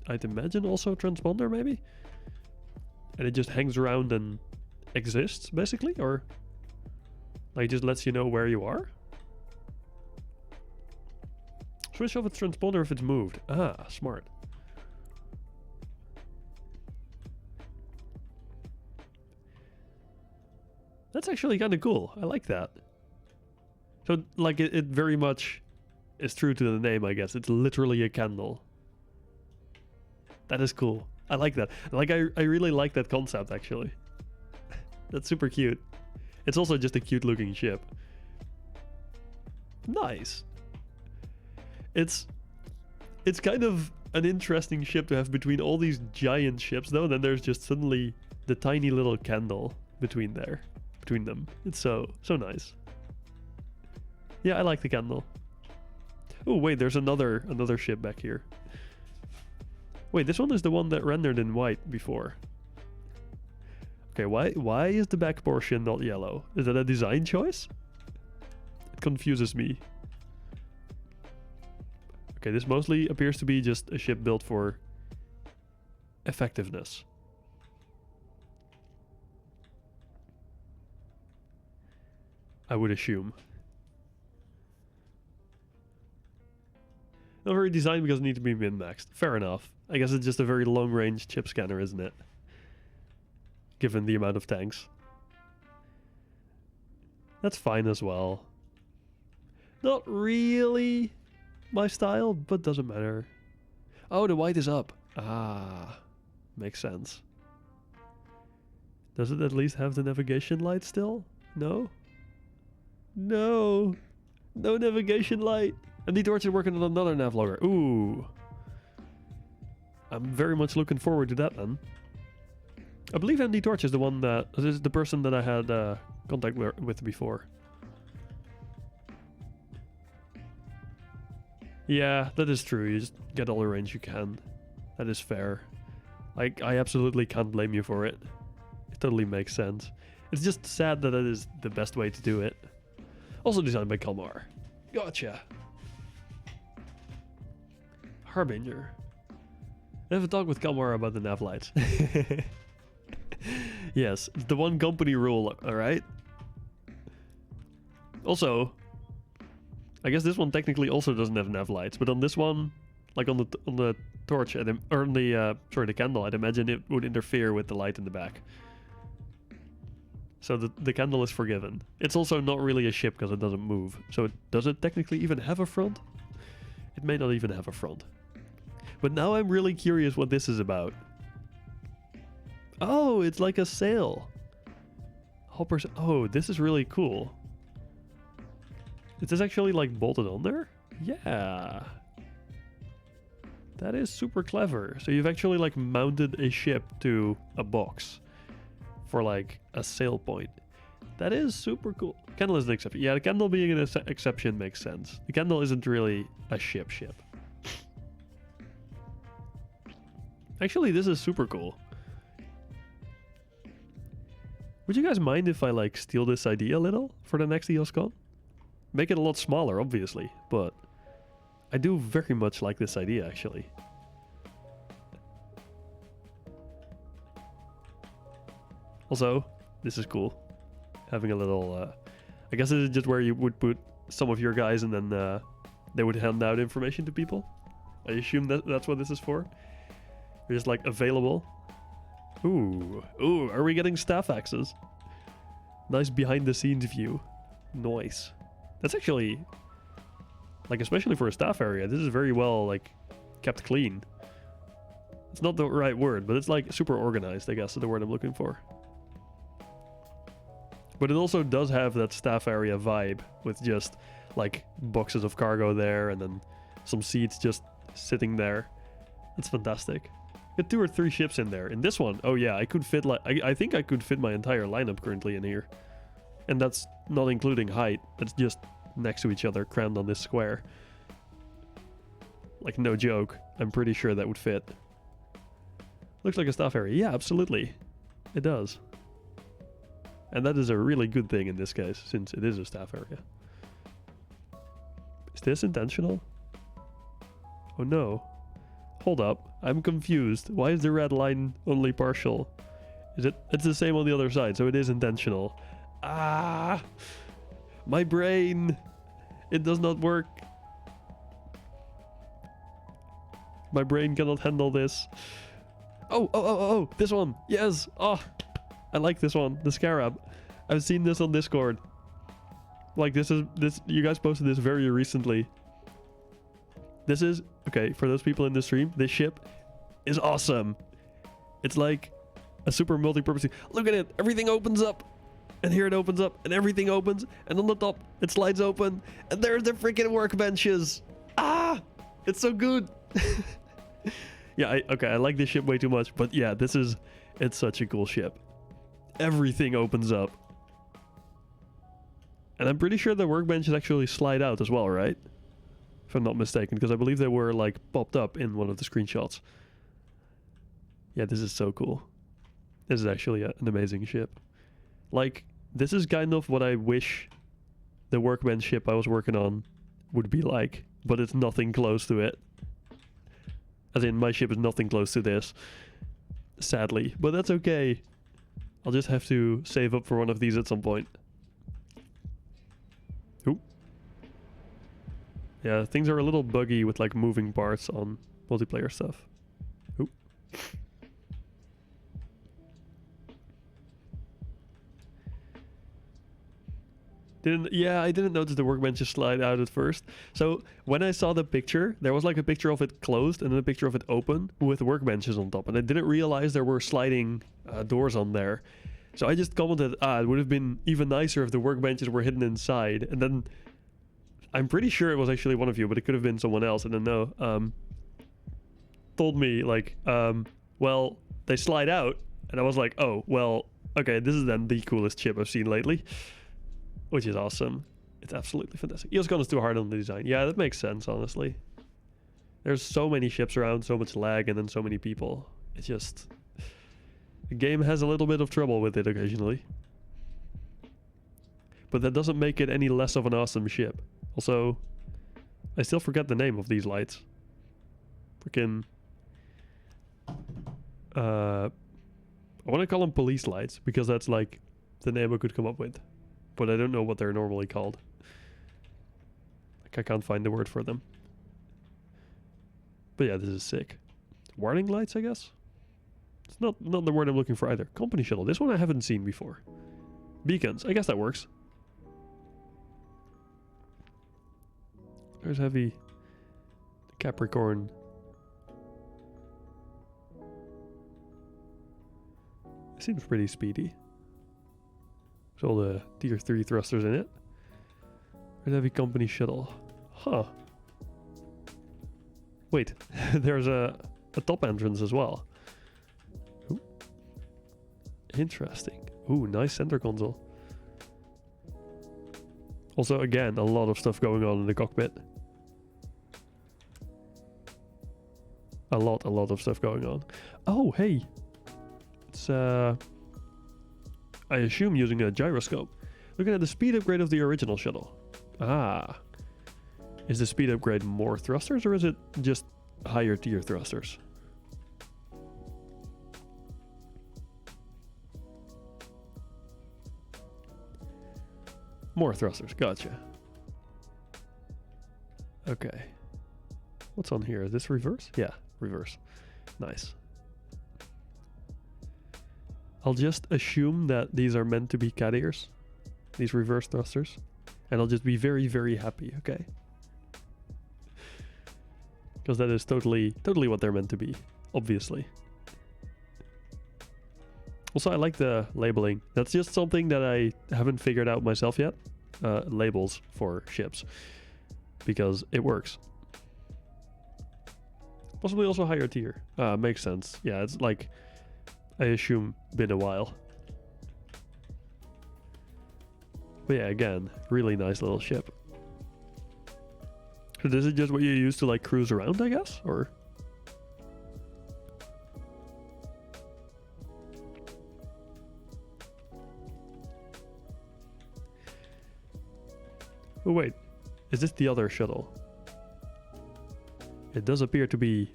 I'd imagine also transponder maybe, and it just hangs around and exists basically, or like just lets you know where you are. Switch off its transponder if it's moved. Ah, smart. That's actually kind of cool. I like that. So, like, it very much is true to the name, I guess. It's literally a candle. That is cool. I like that. Like, I really like that concept, actually. That's super cute. It's also just a cute-looking ship. Nice. It's kind of an interesting ship to have between all these giant ships, though. Then there's just suddenly the tiny little candle between them. It's so nice. Yeah, I like the candle. Oh wait, there's another ship back here. Wait, this one is the one that rendered in white before. Okay, why is the back portion not yellow? Is that a design choice? It confuses me. Okay, this mostly appears to be just a ship built for effectiveness. I would assume. Not very designed because it needs to be min-maxed. Fair enough. I guess it's just a very long-range chip scanner, isn't it? Given the amount of tanks. That's fine as well. Not really my style, but doesn't matter. Oh, the white is up. Ah, makes sense. Does it at least have the navigation light still? No? No! No navigation light! And Torch is working on another navlogger. Ooh. I'm very much looking forward to that then. I believe MD Torch is the one that is the person that I had contact with before. Yeah, that is true. You just get all the range you can. That is fair. I absolutely can't blame you for it. It totally makes sense. It's just sad that that is the best way to do it. Also designed by Kalmar. Gotcha. Harbinger. I have a talk with Kalmar about the nav lights. Yes, it's the one company rule, alright? Also, I guess this one technically also doesn't have nav lights, but on this one, like on the torch, or on the the candle, I'd imagine it would interfere with the light in the back. So the candle is forgiven. It's also not really a ship because it doesn't move. So does it technically even have a front? It may not even have a front. But now I'm really curious what this is about. Oh, it's like a sail. Hoppers. Oh, this is really cool. Is this actually like bolted on there? Yeah. That is super clever. So you've actually like mounted a ship to a box for like a sail point. That is super cool. Candle is an exception. Yeah, the candle being an exception makes sense. The candle isn't really a ship. Actually, this is super cool. Would you guys mind if I like steal this idea a little for the next Eoscon? Make it a lot smaller, obviously, but I do very much like this idea, actually. Also, this is cool. Having a little, I guess this is just where you would put some of your guys and then they would hand out information to people. I assume that's what this is for. They're just like available. Ooh, are we getting staff access? Nice behind the scenes view. Nice. That's actually, like, especially for a staff area, this is very well, like, kept clean. It's not the right word, but it's like super organized, I guess is the word I'm looking for. But it also does have that staff area vibe with just like boxes of cargo there and then some seats just sitting there. It's fantastic. Get 2 or 3 ships in there. In this one, oh yeah, I could fit like I think I could fit my entire lineup currently in here. And that's not including height. That's just next to each other, crammed on this square. Like, no joke. I'm pretty sure that would fit. Looks like a staff area. Yeah, absolutely. It does. And that is a really good thing in this case, since it is a staff area. Is this intentional? Oh no. Hold up. I'm confused. Why is the red line only partial? Is it? It's the same on the other side, so it is intentional. Ah! My brain! It does not work. My brain cannot handle this. Oh, this one. Yes. Oh, I like this one. The Scarab. I've seen this on Discord. Like, you guys posted this very recently. This is, okay, for those people in the stream, this ship is awesome. It's like a super multi-purpose. Look at it. Everything opens up. And here it opens up. And everything opens. And on the top, it slides open. And there's the freaking workbenches. Ah! It's so good. Yeah, okay, I like this ship way too much, but yeah, it's such a cool ship. Everything opens up. And I'm pretty sure the workbenches actually slide out as well, right? If I'm not mistaken, because I believe they were like popped up in one of the screenshots. Yeah, this is so cool. This is actually an amazing ship. Like, this is kind of what I wish the workbench ship I was working on would be like, but it's nothing close to it. As in, my ship is nothing close to this, sadly. But that's okay. I'll just have to save up for one of these at some point. Ooh. Yeah, things are a little buggy with like moving parts on multiplayer stuff. Ooh. I didn't notice the workbenches slide out at first. So when I saw the picture, there was like a picture of it closed and then a picture of it open with workbenches on top. And I didn't realize there were sliding doors on there. So I just commented, it would have been even nicer if the workbenches were hidden inside. And then I'm pretty sure it was actually one of you, but it could have been someone else. I don't know. Told me like, well, they slide out. And I was like, oh, well, okay, this is then the coolest ship I've seen lately. Which is awesome. It's absolutely fantastic. Eoscon is too hard on the design. Yeah, that makes sense, honestly. There's so many ships around, so much lag, and then so many people. It's just... The game has a little bit of trouble with it occasionally. But that doesn't make it any less of an awesome ship. Also, I still forget the name of these lights. Freaking... I want to call them police lights, because that's like the name I could come up with. But I don't know what they're normally called. Like, I can't find the word for them. But yeah, this is sick. Warning lights, I guess? It's not the word I'm looking for either. Company shuttle. This one I haven't seen before. Beacons. I guess that works. There's heavy. Capricorn. It seems pretty speedy. There's all the tier 3 thrusters in it. There's heavy company shuttle. Huh. Wait, there's a top entrance as well. Ooh. Interesting. Ooh, nice center console. Also, again, a lot of stuff going on in the cockpit. A lot of stuff going on. Oh, hey. It's, I assume using a gyroscope. Looking at the speed upgrade of the original shuttle. Ah. Is the speed upgrade more thrusters or is it just higher tier thrusters? More thrusters, gotcha. Okay. What's on here? Is this reverse? Yeah, reverse. Nice. I'll just assume that these are meant to be cat ears, these reverse thrusters, and I'll just be very, very happy, okay? Because that is totally what they're meant to be, obviously. Also, I like the labeling. That's just something that I haven't figured out myself yet. Labels for ships. Because it works. Possibly also higher tier. Makes sense. Yeah, it's like, I assume, been a while. But yeah, again, really nice little ship. So this is just what you use to like cruise around, I guess? Or... Oh wait, is this the other shuttle? It does appear to be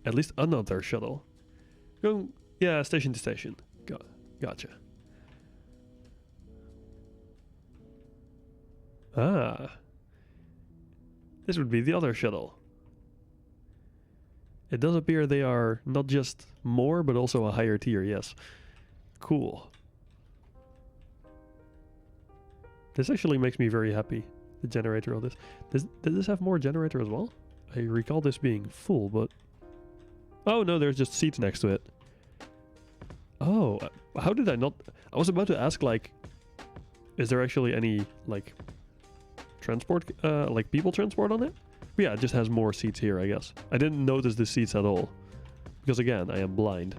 at least another shuttle. Going, yeah, station to station. Gotcha. Ah. This would be the other shuttle. It does appear they are not just more, but also a higher tier, yes. Cool. This actually makes me very happy, the generator of this. Did this have more generator as well? I recall this being full, but... Oh no, there's just seats next to it. Oh, how did I not... I was about to ask, like... Is there actually any, like... transport, like people transport on it? But yeah, it just has more seats here, I guess. I didn't notice the seats at all. Because again, I am blind.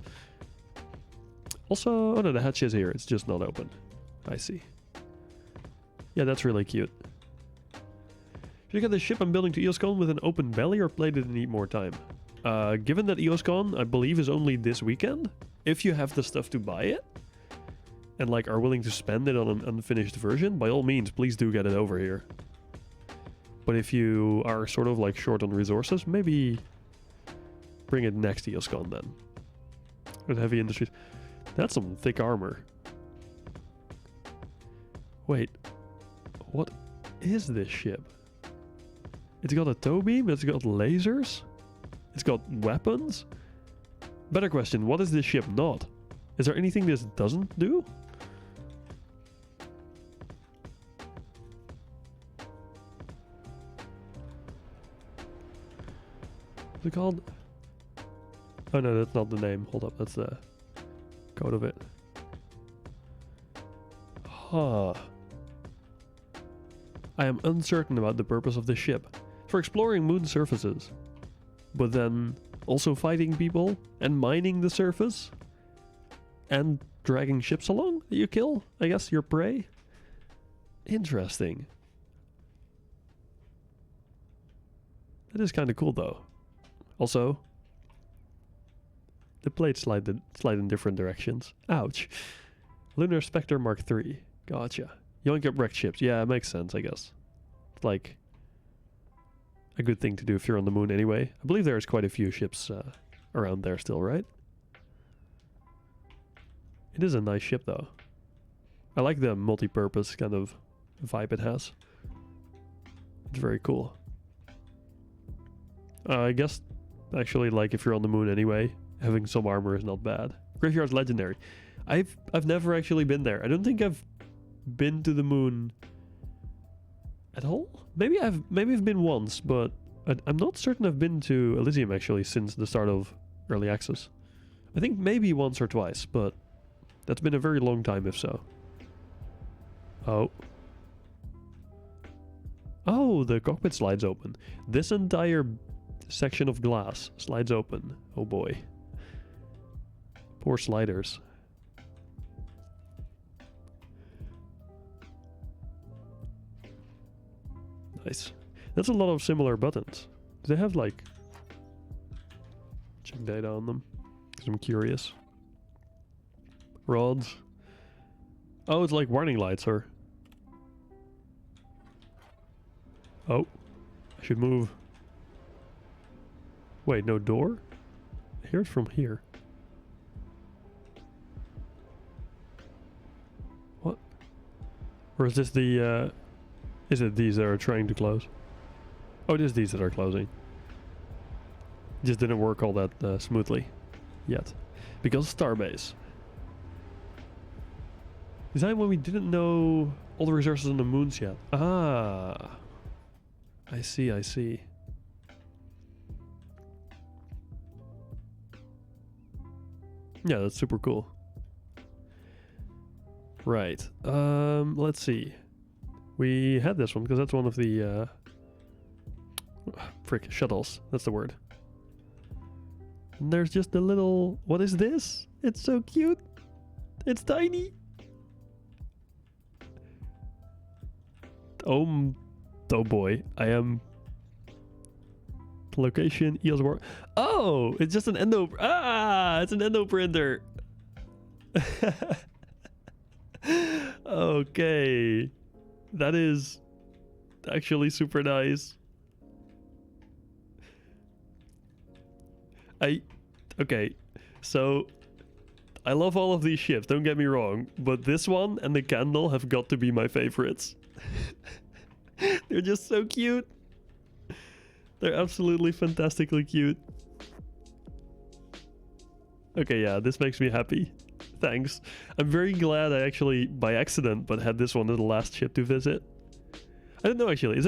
Also, oh no, the hatch is here. It's just not open. I see. Yeah, that's really cute. Should you get the ship I'm building to Eoscon with an open belly, or play did it need more time? Given that Eoscon, I believe, is only this weekend, if you have the stuff to buy it, and like are willing to spend it on an unfinished version, by all means, please do get it over here. But if you are sort of like short on resources, maybe bring it next to Eoscon then. With Heavy Industries. That's some thick armor. Wait, what is this ship? It's got a tow beam, it's got lasers, it's got weapons. Better question, what is this ship not? Is there anything this doesn't do? What's it called? Oh no, that's not the name. Hold up, that's the code of it. Huh. I am uncertain about the purpose of this ship. For exploring moon surfaces. But then also fighting people and mining the surface. And dragging ships along that you kill, I guess, your prey. Interesting. That is kind of cool though. Also, the plates slide in different directions. Ouch. Lunar Spectre Mark III. Gotcha. Yoink up wrecked ships. Yeah, it makes sense, I guess. It's like a good thing to do if you're on the moon anyway. I believe there's quite a few ships around there still, right? It is a nice ship though. I like the multi-purpose kind of vibe it has. It's very cool. I guess actually, like, if you're on the moon anyway, having some armor is not bad. Graveyard's legendary. I've never actually been there. I don't think I've been to the moon at all. Maybe I've been once, but I'm not certain I've been to Elysium actually since the start of early access. I think maybe once or twice, but that's been a very long time if so. Oh. Oh, the cockpit slides open. This entire section of glass slides open. Oh boy. Poor sliders. Nice. That's a lot of similar buttons. Do they have like check data on them? Because I'm curious. Rods. Oh, it's like warning lights, or... Oh. I should move. Wait, no door? I hear it from here. What? Or is this the, is it these that are trying to close? Oh, it is these that are closing. It just didn't work all that smoothly yet. Because Starbase. Is that when we didn't know all the resources on the moons yet? Ah. I see, I see. Yeah, that's super cool. Right. Let's see. We had this one because that's one of the shuttles. That's the word. And there's just a little. What is this? It's so cute. It's tiny. Oh boy. I am. Location Eoscon. Oh, it's just an endo. It's an endo printer. Okay, that is actually super nice. Okay, so I love all of these ships, don't get me wrong, but this one and the candle have got to be my favorites. They're just so cute. They're absolutely fantastically cute. Okay, yeah, this makes me happy. Thanks. I'm very glad I actually, by accident, but had this one as the last ship to visit. I don't know actually, is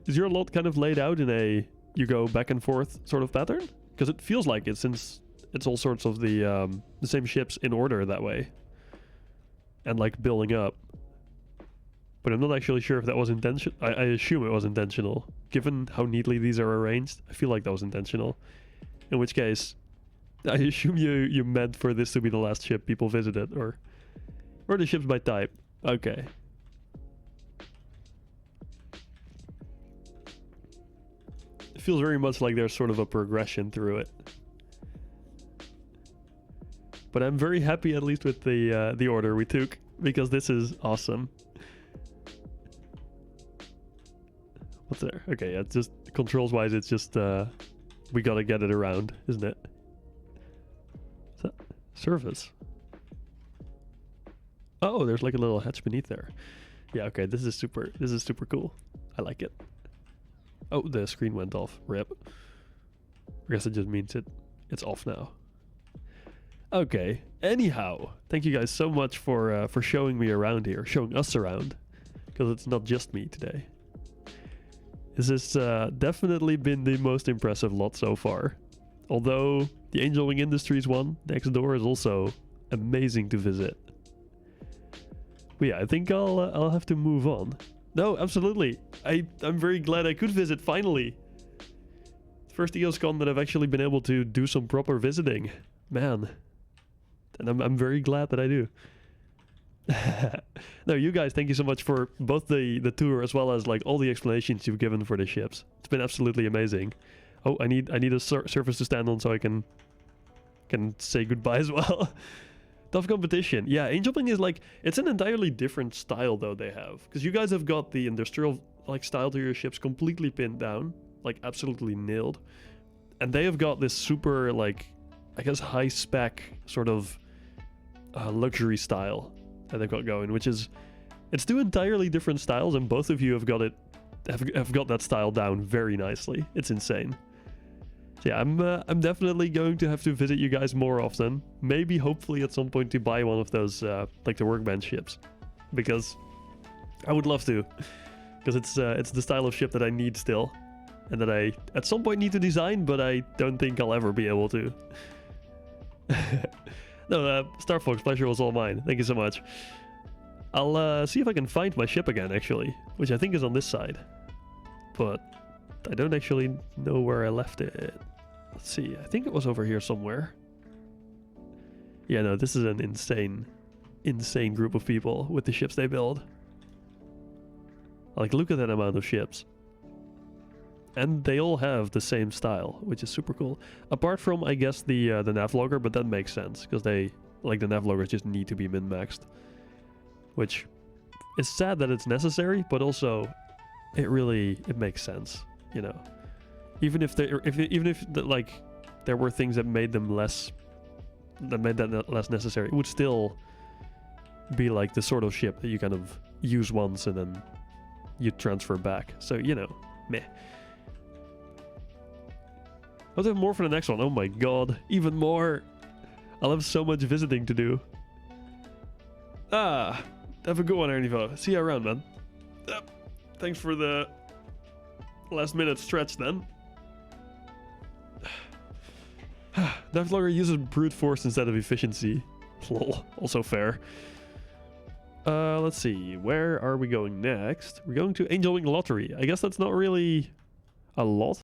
your lot kind of laid out in a you go back and forth sort of pattern? Because it feels like it, since it's all sorts of the same ships in order that way. And like building up. But I'm not actually sure if that was intentional. I assume it was intentional. Given how neatly these are arranged, I feel like that was intentional. In which case, I assume you meant for this to be the last ship people visited, or the ships by type. Okay. It feels very much like there's sort of a progression through it. But I'm very happy at least with the order we took, because this is awesome. What's there? Okay, yeah, it's just controls wise, it's just we gotta get it around, isn't it? Surface. Oh, there's like a little hatch beneath there. Yeah, okay, this is super cool. I like it. Oh, the screen went off. Rip. I guess it just means it's off now. Okay. Anyhow, thank you guys so much for showing me around here, showing us around, because it's not just me today. This has definitely been the most impressive lot so far. Although the Angel Wing Industries one next door is also amazing to visit. But yeah, I think I'll have to move on. No, absolutely. I'm very glad I could visit finally. First Eoscon that I've actually been able to do some proper visiting. Man. And I'm very glad that I do. No, you guys, thank you so much for both the tour as well as like all the explanations you've given for the ships. It's been absolutely amazing. Oh, I need a surface to stand on so I can say goodbye as well. Tough competition. Yeah, Angel Wing is like, it's an entirely different style though they have. Because you guys have got the industrial like style to your ships completely pinned down. Like absolutely nailed. And they have got this super like, I guess high spec sort of luxury style that they've got going. Which is, it's two entirely different styles and both of you have got that style down very nicely. It's insane. So yeah, I'm definitely going to have to visit you guys more often. Maybe, hopefully, at some point to buy one of those, like the workbench ships, because I would love to, because it's the style of ship that I need still, and that I at some point need to design, but I don't think I'll ever be able to. No, Star Fox, pleasure was all mine. Thank you so much. I'll see if I can find my ship again, actually, which I think is on this side, but I don't actually know where I left it. Let's see, I think it was over here somewhere. Yeah, no, this is an insane group of people with the ships they build. Like, look at that amount of ships. And they all have the same style, which is super cool. Apart from, I guess, the navlogger, but that makes sense, because the navloggers just need to be min-maxed. Which is sad that it's necessary, but also it makes sense, you know. Even if like there were things that made them less necessary, it would still be like the sort of ship that you kind of use once and then you transfer back. So, you know, meh. I'll have more for the next one. Oh my god, even more. I'll have so much visiting to do. Have a good one, Ernivo. See you around, man. Thanks for the last minute stretch then. Navlogger uses brute force instead of efficiency. Lol, also fair. Let's see. Where are we going next? We're going to Angel Wing Lottery. I guess that's not really a lot.